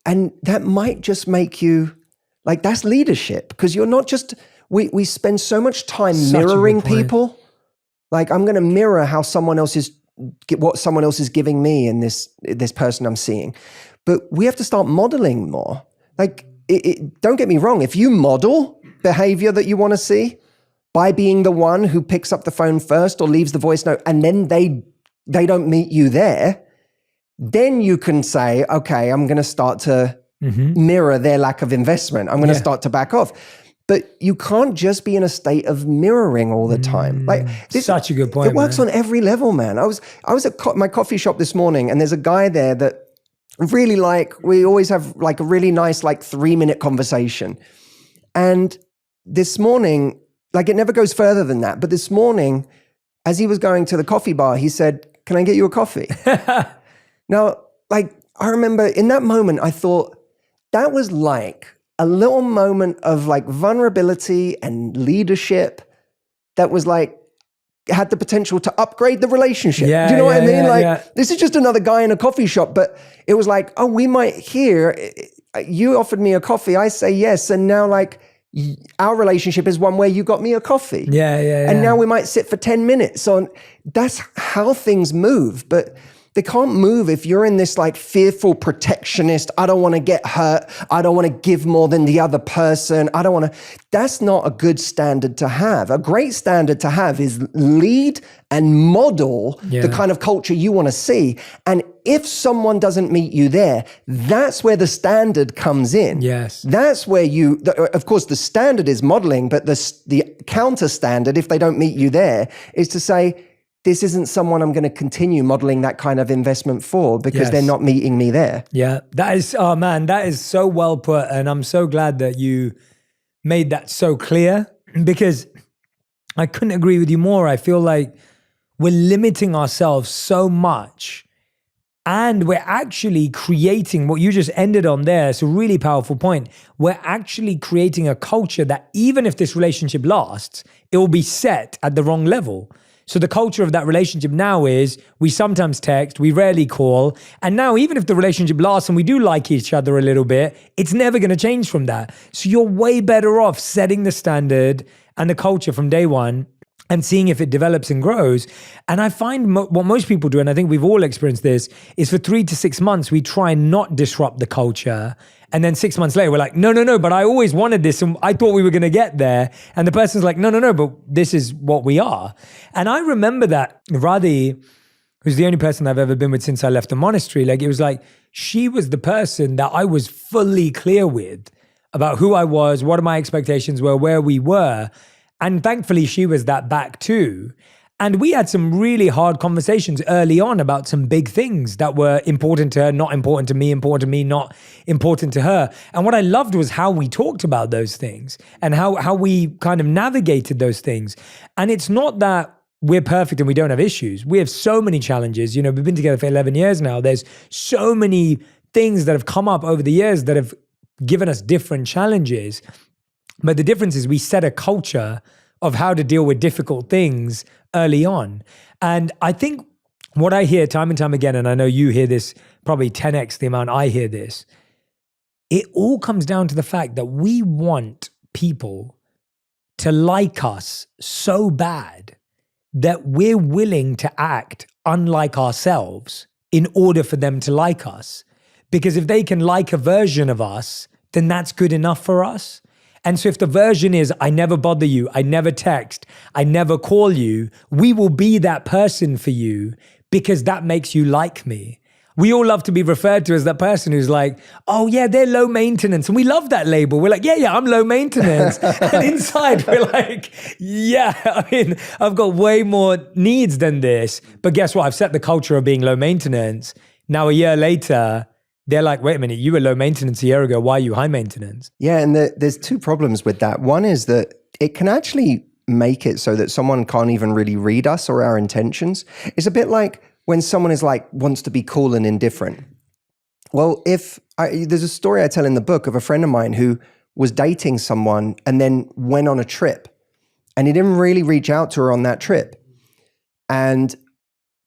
And that might just make you, like, that's leadership, because you're not just, we spend so much time mirroring people. Like, I'm going to mirror how what someone else is giving me in this person I'm seeing. But we have to start modeling more. Like, don't get me wrong. If you model behavior that you want to see by being the one who picks up the phone first or leaves the voice note, and then they don't meet you there, then you can say, okay, I'm going to start to mirror their lack of investment. I'm going to start to back off. But you can't just be in a state of mirroring all the time. Like, such a good point. It works on every level, man. I was at my coffee shop this morning, and there's a guy there that really we always have like a really nice 3-minute conversation. And this morning, it never goes further than that. But this morning, as he was going to the coffee bar, he said, "Can I get you a coffee?" Now, I remember in that moment, I thought that was a little moment of vulnerability and leadership that was had the potential to upgrade the relationship. Yeah, do you know what I mean? Yeah. This is just another guy in a coffee shop, but it was oh, we might hear, you offered me a coffee, I say yes, and now our relationship is one where you got me a coffee. Yeah. And now we might sit for 10 minutes. So that's how things move, but they can't move if you're in this fearful protectionist, I don't want to get hurt, I don't want to give more than the other person, that's not a good standard to have. A great standard to have is lead and model the kind of culture you want to see. And if someone doesn't meet you there, that's where the standard comes in. Yes. That's where of course the standard is modeling, but the counter standard, if they don't meet you there, is to say, this isn't someone I'm going to continue modeling that kind of investment for because they're not meeting me there. Yeah, that is, oh man, that is so well put. And I'm so glad that you made that so clear, because I couldn't agree with you more. I feel like we're limiting ourselves so much And we're actually creating what you just ended on there. It's a really powerful point. We're actually creating a culture that even if this relationship lasts, it will be set at the wrong level. So the culture of that relationship now is we sometimes text, we rarely call. And now even if the relationship lasts and we do like each other a little bit, it's never going to change from that. So you're way better off setting the standard and the culture from day one and seeing if it develops and grows. And I find what most people do, and I think we've all experienced this, is for 3 to 6 months, we try and not disrupt the culture. And then 6 months later, we're like, no, but I always wanted this and I thought we were going to get there. And the person's like, no, but this is what we are. And I remember that Radhi, who's the only person I've ever been with since I left the monastery, like it was like, she was the person that I was fully clear with about who I was, what my expectations were, where we were. And thankfully, she was that back too. And we had some really hard conversations early on about some big things that were important to her, not important to me, not important to her. And what I loved was how we talked about those things and how we kind of navigated those things. And it's not that we're perfect and we don't have issues. We have so many challenges. You know, we've been together for 11 years now. There's so many things that have come up over the years that have given us different challenges. But the difference is we set a culture of how to deal with difficult things early on. And I think what I hear time and time again, and I know you hear this probably 10x the amount I hear this, it all comes down to the fact that we want people to like us so bad that we're willing to act unlike ourselves in order for them to like us. Because if they can like a version of us, then that's good enough for us. And so if the version is, I never bother you, I never text, I never call you, we will be that person for you because that makes you like me. We all love to be referred to as that person who's like, oh yeah, they're low maintenance. And we love that label. We're like, yeah, I'm low maintenance. And inside we're like, yeah, I mean, I've got way more needs than this. But guess what? I've set the culture of being low maintenance. Now a year later, they're like, wait a minute, you were low maintenance a year ago. Why are you high maintenance? Yeah, and there's two problems with that. One is that it can actually make it so that someone can't even really read us or our intentions. It's a bit like when someone is like, wants to be cool and indifferent. Well, there's a story I tell in the book of a friend of mine who was dating someone and then went on a trip. And he didn't really reach out to her on that trip. And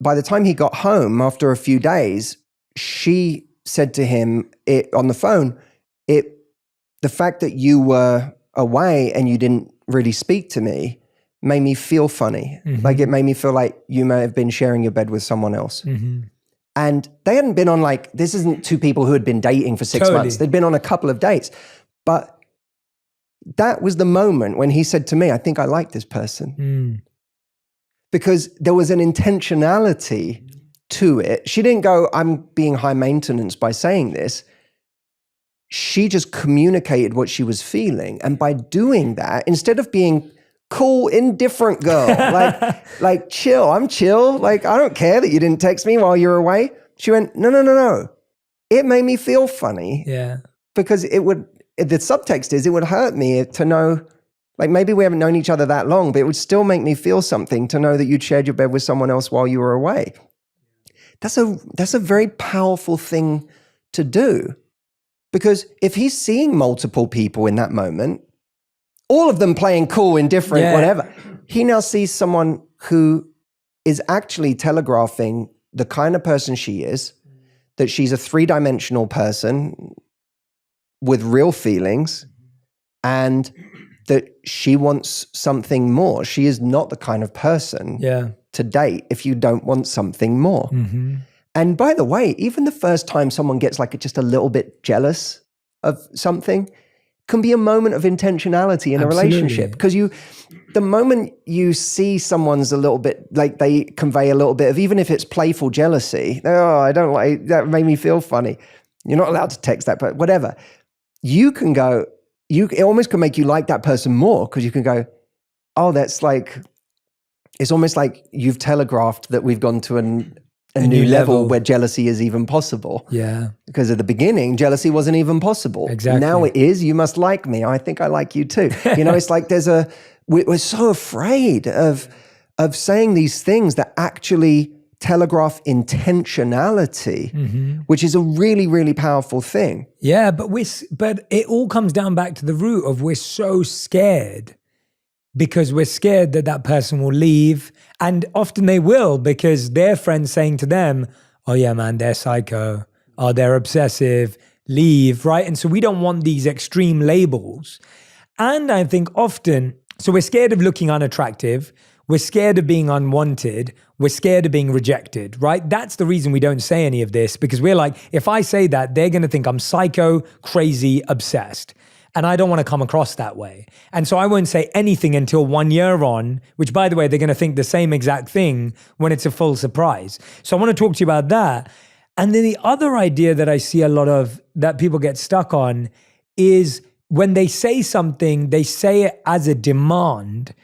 by the time he got home after a few days, she said to him on the phone, the fact that you were away and you didn't really speak to me made me feel funny. Mm-hmm. Like it made me feel like you may have been sharing your bed with someone else. Mm-hmm. And they hadn't been on this isn't two people who had been dating for 6 months. They'd been on a couple of dates. But that was the moment when he said to me, I think I like this person. Mm. Because there was an intentionality to it. She didn't go, I'm being high maintenance by saying this. She just communicated what she was feeling. And by doing that, instead of being cool, indifferent girl, like chill, I'm chill. Like, I don't care that you didn't text me while you're away. She went, no. It made me feel funny. Yeah. Because the subtext is, it would hurt me to know, like maybe we haven't known each other that long, but it would still make me feel something to know that you'd shared your bed with someone else while you were away. That's a very powerful thing to do, because if he's seeing multiple people in that moment, all of them playing cool, indifferent, whatever, he now sees someone who is actually telegraphing the kind of person she is, that she's a 3-dimensional person with real feelings, and that she wants something more. She is not the kind of person to date if you don't want something more. Mm-hmm. And by the way, even the first time someone gets just a little bit jealous of something can be a moment of intentionality in a relationship. Because the moment you see someone's a little bit, like they convey a little bit of, even if it's playful jealousy, oh, I don't like, that made me feel funny. You're not allowed to text that, but whatever. You can go, it almost can make you like that person more, because you can go, oh, that's it's almost like you've telegraphed that we've gone to a new level where jealousy is even possible. Yeah. Because at the beginning, jealousy wasn't even possible. Exactly. Now it is. You must like me. I think I like you too. It's like we're so afraid of saying these things that actually telegraph intentionality, which is a really, really powerful thing. Yeah, but it all comes down back to the root of we're so scared because we're scared that that person will leave. And often they will, because their friends saying to them, oh yeah, man, they're psycho. Oh, they're obsessive, leave, right? And so we don't want these extreme labels. And I think often, so we're scared of looking unattractive. We're scared of being unwanted. We're scared of being rejected, right? That's the reason we don't say any of this, because we're like, if I say that, they're going to think I'm psycho, crazy, obsessed. And I don't want to come across that way. And so I won't say anything until 1 year on, which, by the way, they're going to think the same exact thing when it's a full surprise. So I want to talk to you about that. And then the other idea that I see a lot of that people get stuck on is when they say something, they say it as a demand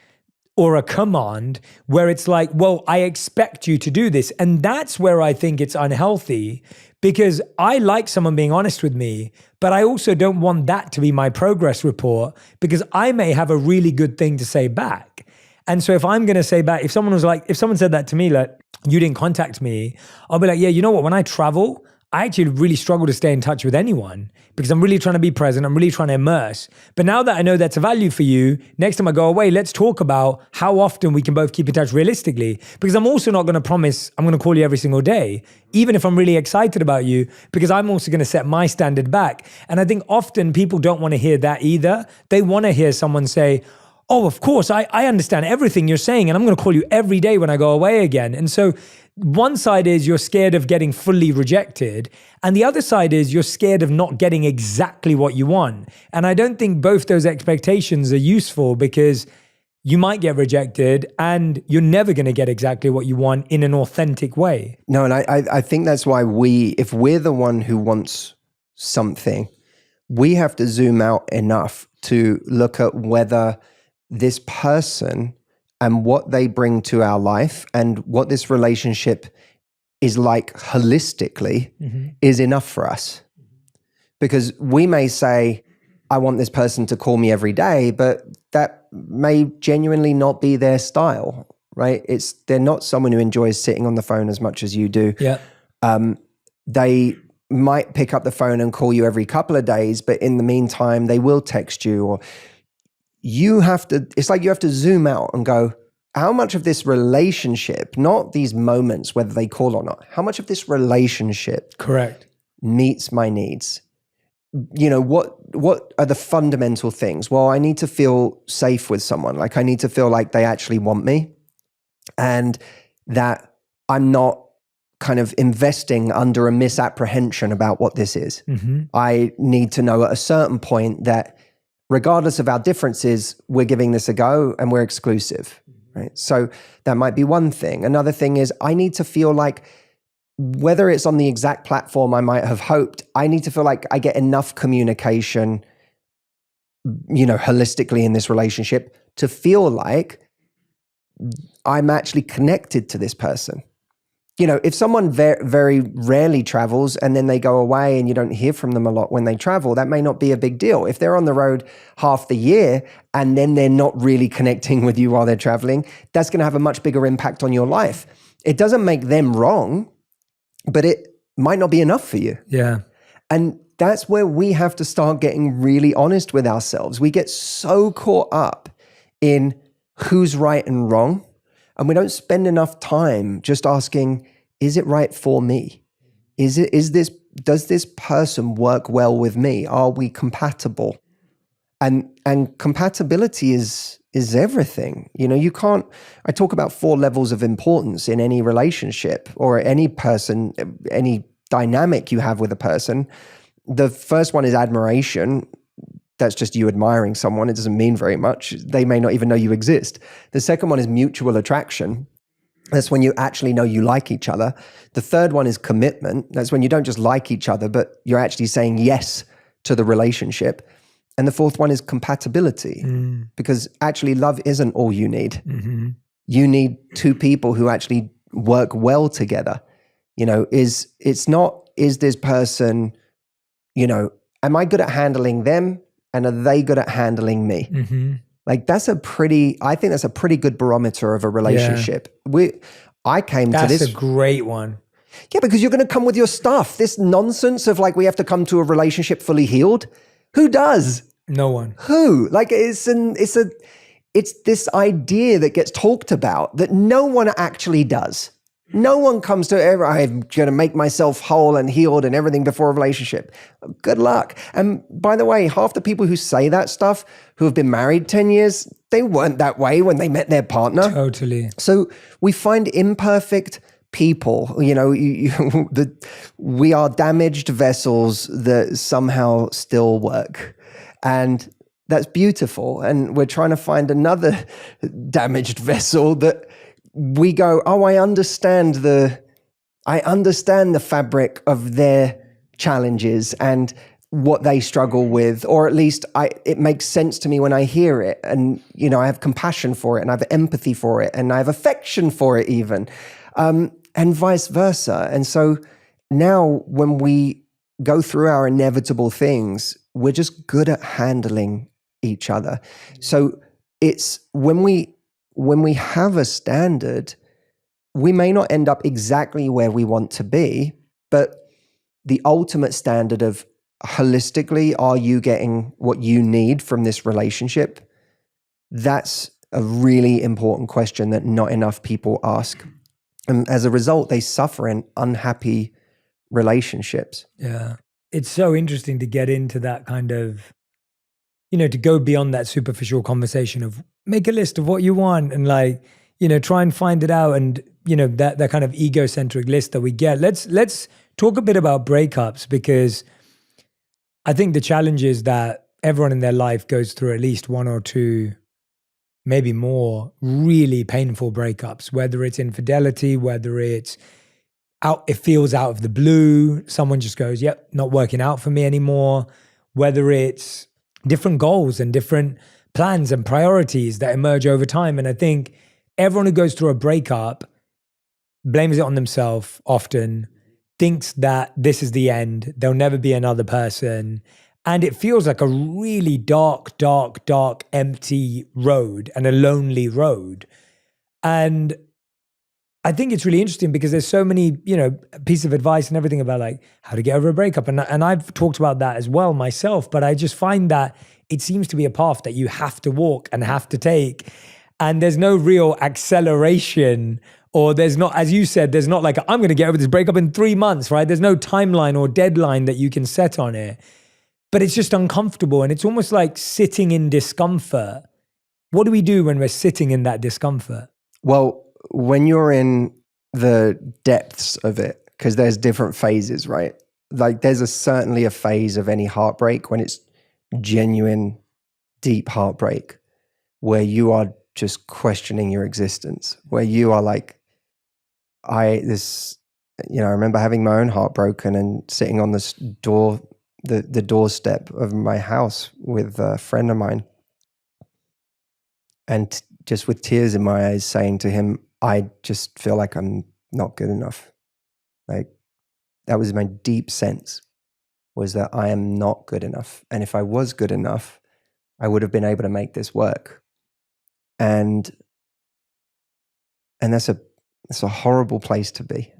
or a command, where it's like, well, I expect you to do this. And that's where I think it's unhealthy, because I like someone being honest with me, but I also don't want that to be my progress report, because I may have a really good thing to say back. And so if I'm going to say back, if someone said that to me, like, you didn't contact me, I'll be like, yeah, you know what? When I travel, I actually really struggle to stay in touch with anyone because I'm really trying to be present. I'm really trying to immerse. But now that I know that's a value for you, next time I go away, let's talk about how often we can both keep in touch realistically, because I'm also not going to promise I'm going to call you every single day, even if I'm really excited about you, because I'm also going to set my standard back. And I think often people don't want to hear that either. They want to hear someone say, oh, of course, I understand everything you're saying, and I'm going to call you every day when I go away again. And so one side is you're scared of getting fully rejected, and the other side is you're scared of not getting exactly what you want. And I don't think both those expectations are useful, because you might get rejected and you're never going to get exactly what you want in an authentic way. No, and I think that's why if we're the one who wants something, we have to zoom out enough to look at whether this person and what they bring to our life and what this relationship is like holistically is enough for us. Because we may say, I want this person to call me every day, but that may genuinely not be their style, right? They're not someone who enjoys sitting on the phone as much as you do. Yeah. They might pick up the phone and call you every couple of days, but in the meantime, they will text you, or it's like you have to zoom out and go, how much of this relationship, not these moments, whether they call or not, how much of this relationship Correct. meets my needs? You know, what are the fundamental things? Well, I need to feel safe with someone. Like, I need to feel like they actually want me, and that I'm not kind of investing under a misapprehension about what this is. I need to know at a certain point that regardless of our differences, we're giving this a go and we're exclusive, right? So that might be one thing. Another thing is I need to feel like, whether it's on the exact platform I might have hoped, I need to feel like I get enough communication, you know, holistically in this relationship to feel like I'm actually connected to this person. You know, if someone very rarely travels and then they go away and you don't hear from them a lot when they travel, that may not be a big deal. If they're on the road half the year and then they're not really connecting with you while they're traveling, that's going to have a much bigger impact on your life. It doesn't make them wrong, but it might not be enough for you. Yeah. And that's where we have to start getting really honest with ourselves. We get so caught up in who's right and wrong, and we don't spend enough time just asking, is it right for me? Does this person work well with me? Are we compatible? And compatibility is everything. You know, I talk about 4 levels of importance in any relationship or any person, any dynamic you have with a person. The first one is admiration. That's just you admiring someone. It doesn't mean very much. They may not even know you exist. The second one is mutual attraction. That's when you actually know you like each other. The third one is commitment. That's when you don't just like each other, but you're actually saying yes to the relationship. And the fourth one is compatibility, because actually love isn't all you need. You need 2 people who actually work well together. You know, is this person, you know, am I good at handling them? And are they good at handling me? Like, I think that's a pretty good barometer of a relationship. I came to That's this. a great one. Yeah, because you're going to come with your stuff. This nonsense of like, we have to come to a relationship fully healed. Who does? No one. Who? Like it's this idea that gets talked about that no one actually does. No one comes to, I'm going to make myself whole and healed and everything before a relationship. Good luck. And by the way, half the people who say that stuff, who have been married 10 years, they weren't that way when they met their partner. Totally. So we find imperfect people, we are damaged vessels that somehow still work. And that's beautiful. And we're trying to find another damaged vessel that we go, oh, I understand the fabric of their challenges and what they struggle with, or at least it makes sense to me when I hear it. And, I have compassion for it and I have empathy for it and I have affection for it even, and vice versa. And so now when we go through our inevitable things, we're just good at handling each other. So it's when we have a standard, we may not end up exactly where we want to be, but the ultimate standard of holistically, are you getting what you need from this relationship? That's a really important question that not enough people ask. And as a result, they suffer in unhappy relationships. Yeah. It's so interesting to get into that kind of, to go beyond that superficial conversation of make a list of what you want and try and find it out. And, that kind of egocentric list that we get. Let's talk a bit about breakups, because I think the challenge is that everyone in their life goes through at least one or two, maybe more, really painful breakups, whether it's infidelity, whether it feels out of the blue. Someone just goes, yep, not working out for me anymore. Whether it's different goals and different plans and priorities that emerge over time. And I think everyone who goes through a breakup blames it on themselves often, thinks that this is the end, there'll never be another person. And it feels like a really dark, dark, dark, empty road and a lonely road. And I think it's really interesting because there's so many, pieces of advice and everything about how to get over a breakup. And I've talked about that as well myself, but I just find that it seems to be a path that you have to walk and have to take. And there's no real acceleration, or there's not, as you said, there's not I'm going to get over this breakup in 3 months, right? There's no timeline or deadline that you can set on it, but it's just uncomfortable. And it's almost like sitting in discomfort. What do we do when we're sitting in that discomfort? Well, when you're in the depths of it, because there's different phases, right? There's certainly a phase of any heartbreak when it's genuine, deep heartbreak, where you are just questioning your existence, where you are I remember having my own heart broken and sitting on this the doorstep of my house with a friend of mine, and just with tears in my eyes saying to him, I just feel like I'm not good enough. That was my deep sense, was that I am not good enough. And if I was good enough, I would have been able to make this work. And that's a horrible place to be.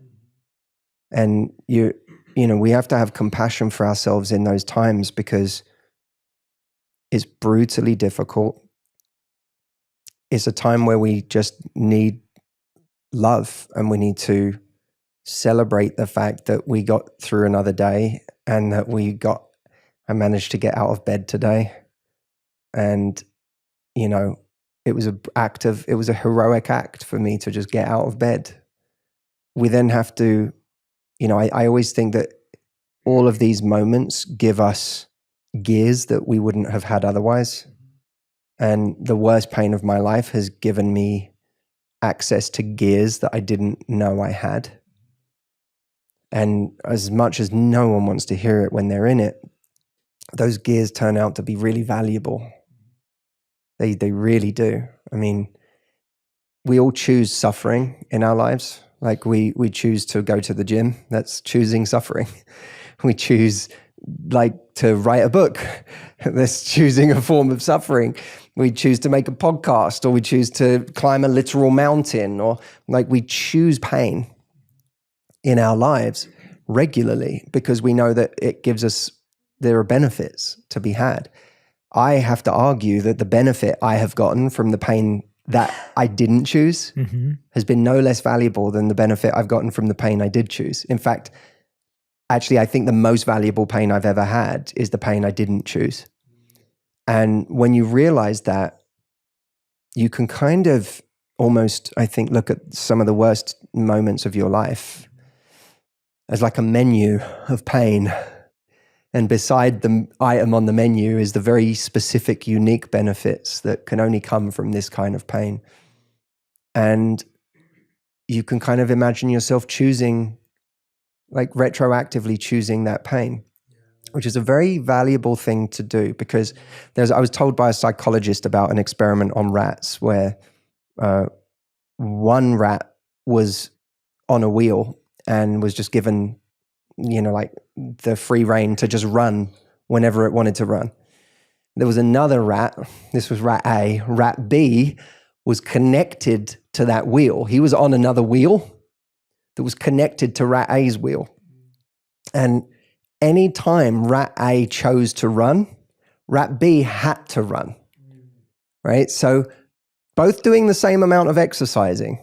And we have to have compassion for ourselves in those times, because it's brutally difficult. It's a time where we just need love, and we need to celebrate the fact that we got through another day and that I managed to get out of bed today. And, it was a heroic act for me to just get out of bed. We then have to, I always think that all of these moments give us gears that we wouldn't have had otherwise. And the worst pain of my life has given me access to gears that I didn't know I had. And as much as no one wants to hear it when they're in it, those gears turn out to be really valuable. They really do. I mean, we all choose suffering in our lives. We choose to go to the gym. That's choosing suffering. We choose like to write a book. That's choosing a form of suffering. We choose to make a podcast, or we choose to climb a literal mountain, or like we choose pain in our lives regularly because we know that it gives us, there are benefits to be had. I have to argue that the benefit I have gotten from the pain that I didn't choose has been no less valuable than the benefit I've gotten from the pain I did choose. In fact, actually, I think the most valuable pain I've ever had is the pain I didn't choose. And when you realize that, you can kind of almost, I think, look at some of the worst moments of your life as like a menu of pain. And beside the item on the menu is the very specific, unique benefits that can only come from this kind of pain. And you can kind of imagine yourself choosing, like retroactively choosing that pain, which is a very valuable thing to do, because I was told by a psychologist about an experiment on rats where one rat was on a wheel and was just given, like the free rein to just run whenever it wanted to run. There was another rat, this was rat A. Rat B was connected to that wheel. He was on another wheel that was connected to rat A's wheel. And any time rat A chose to run, rat B had to run, right? So both doing the same amount of exercising.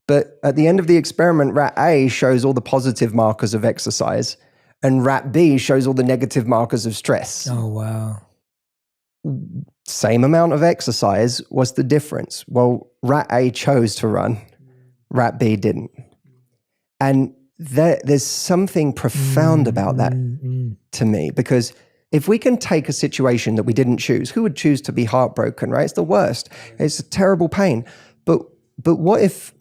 But at the end of the experiment, rat A shows all the positive markers of exercise and rat B shows all the negative markers of stress. Oh, wow. Same amount of exercise. What's the difference? Well, rat A chose to run, rat B didn't. And there's something profound about that to me, because if we can take a situation that we didn't choose, who would choose to be heartbroken, right? It's the worst. It's a terrible pain. But what if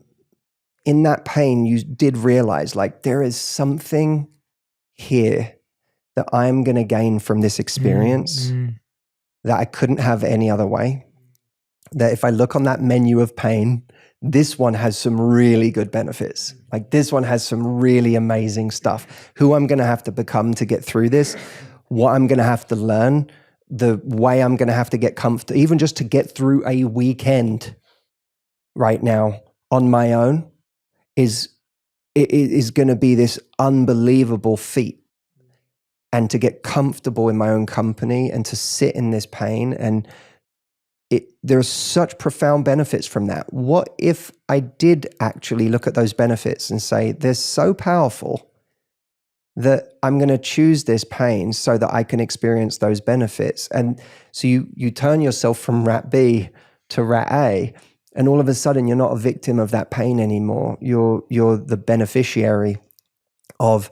in that pain you did realize, like, there is something here that I'm going to gain from this experience that I couldn't have any other way? That if I look on that menu of pain, this one has some really good benefits. Like, this one has some really amazing stuff. Who I'm going to have to become to get through this, what I'm going to have to learn, the way I'm going to have to get comfortable, even just to get through a weekend right now on my own is going to be this unbelievable feat. And to get comfortable in my own company and to sit in this pain, and there are such profound benefits from that. What if I did actually look at those benefits and say, they're so powerful that I'm going to choose this pain so that I can experience those benefits? And so you turn yourself from rat B to rat A, and all of a sudden you're not a victim of that pain anymore. You're the beneficiary of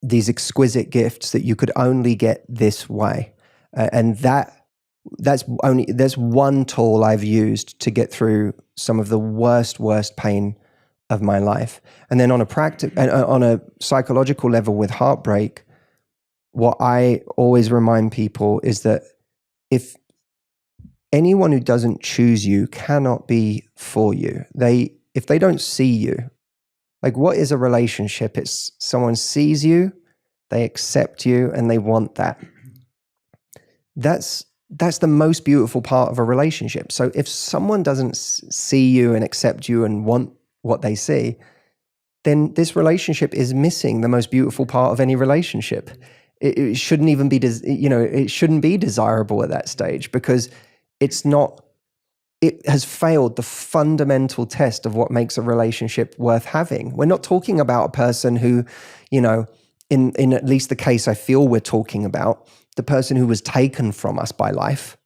these exquisite gifts that you could only get this way. And that's one tool I've used to get through some of the worst pain of my life. And then on a psychological level with heartbreak, what I always remind people is that if anyone who doesn't choose you cannot be for you. If they don't see you, like, what is a relationship? It's someone sees you, they accept you, and they want that. That's the most beautiful part of a relationship. So if someone doesn't see you and accept you and want what they see, then this relationship is missing the most beautiful part of any relationship. It shouldn't even be, it shouldn't be desirable at that stage, because it has failed the fundamental test of what makes a relationship worth having. We're not talking about a person who, in at least the case I feel we're talking about, the person who was taken from us by life.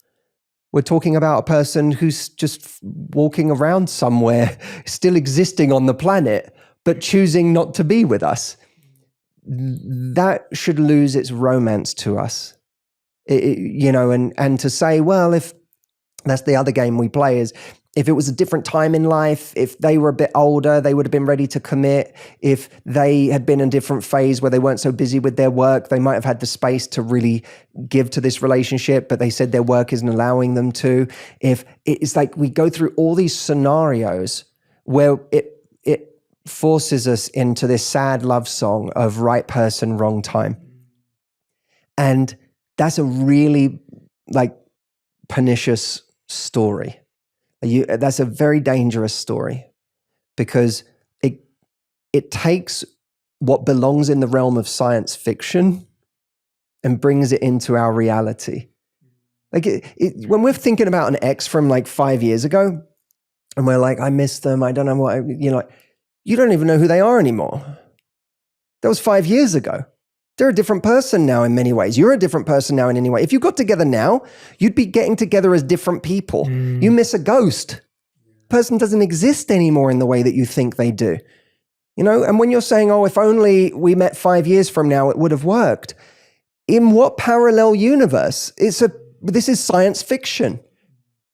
We're talking about a person who's just walking around somewhere, still existing on the planet, but choosing not to be with us. That should lose its romance to us. And to say, well, if that's the other game we play, is if it was a different time in life, if they were a bit older, they would have been ready to commit. If they had been in a different phase where they weren't so busy with their work, they might have had the space to really give to this relationship, but they said their work isn't allowing them to. If it's like we go through all these scenarios where it forces us into this sad love song of right person, wrong time. And that's a really like pernicious story. That's a very dangerous story because it takes what belongs in the realm of science fiction and brings it into our reality. Like when we're thinking about an ex from like 5 years ago, and we're like, I miss them. I don't know what, you don't even know who they are anymore. That was 5 years ago. They're a different person now in many ways. You're a different person now in any way. If you got together now, you'd be getting together as different people. You miss a ghost. The person doesn't exist anymore in the way that you think they do. And when you're saying, oh, if only we met 5 years from now, it would have worked. In what parallel universe? This is science fiction.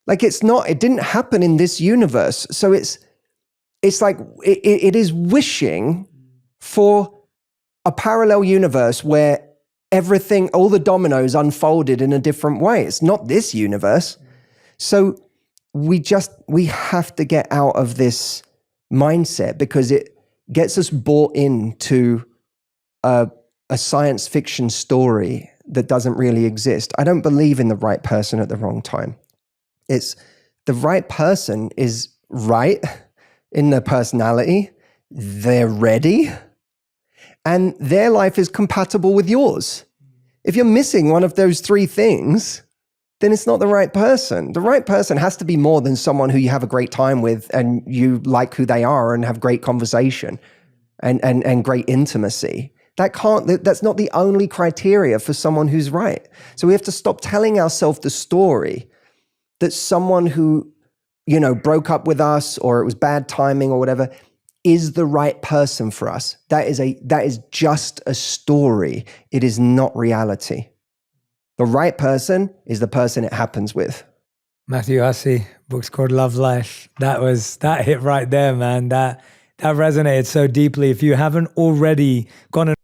Like it didn't happen in this universe. So it's like, it is wishing for a parallel universe where everything, all the dominoes unfolded in a different way. It's not this universe. So we have to get out of this mindset because it gets us bought into a science fiction story that doesn't really exist. I don't believe in the right person at the wrong time. It's the right person is right in their personality. They're ready. And their life is compatible with yours. If you're missing one of those three things, then it's not the right person. The right person has to be more than someone who you have a great time with and you like who they are and have great conversation and great intimacy. That's not the only criteria for someone who's right. So we have to stop telling ourselves the story that someone who, broke up with us or it was bad timing or whatever is the right person for us. That is just a story. It is not reality. The right person is the person it happens with. Matthew Hussey, book's called Love Life. That hit right there, man. That resonated so deeply. If you haven't already gone and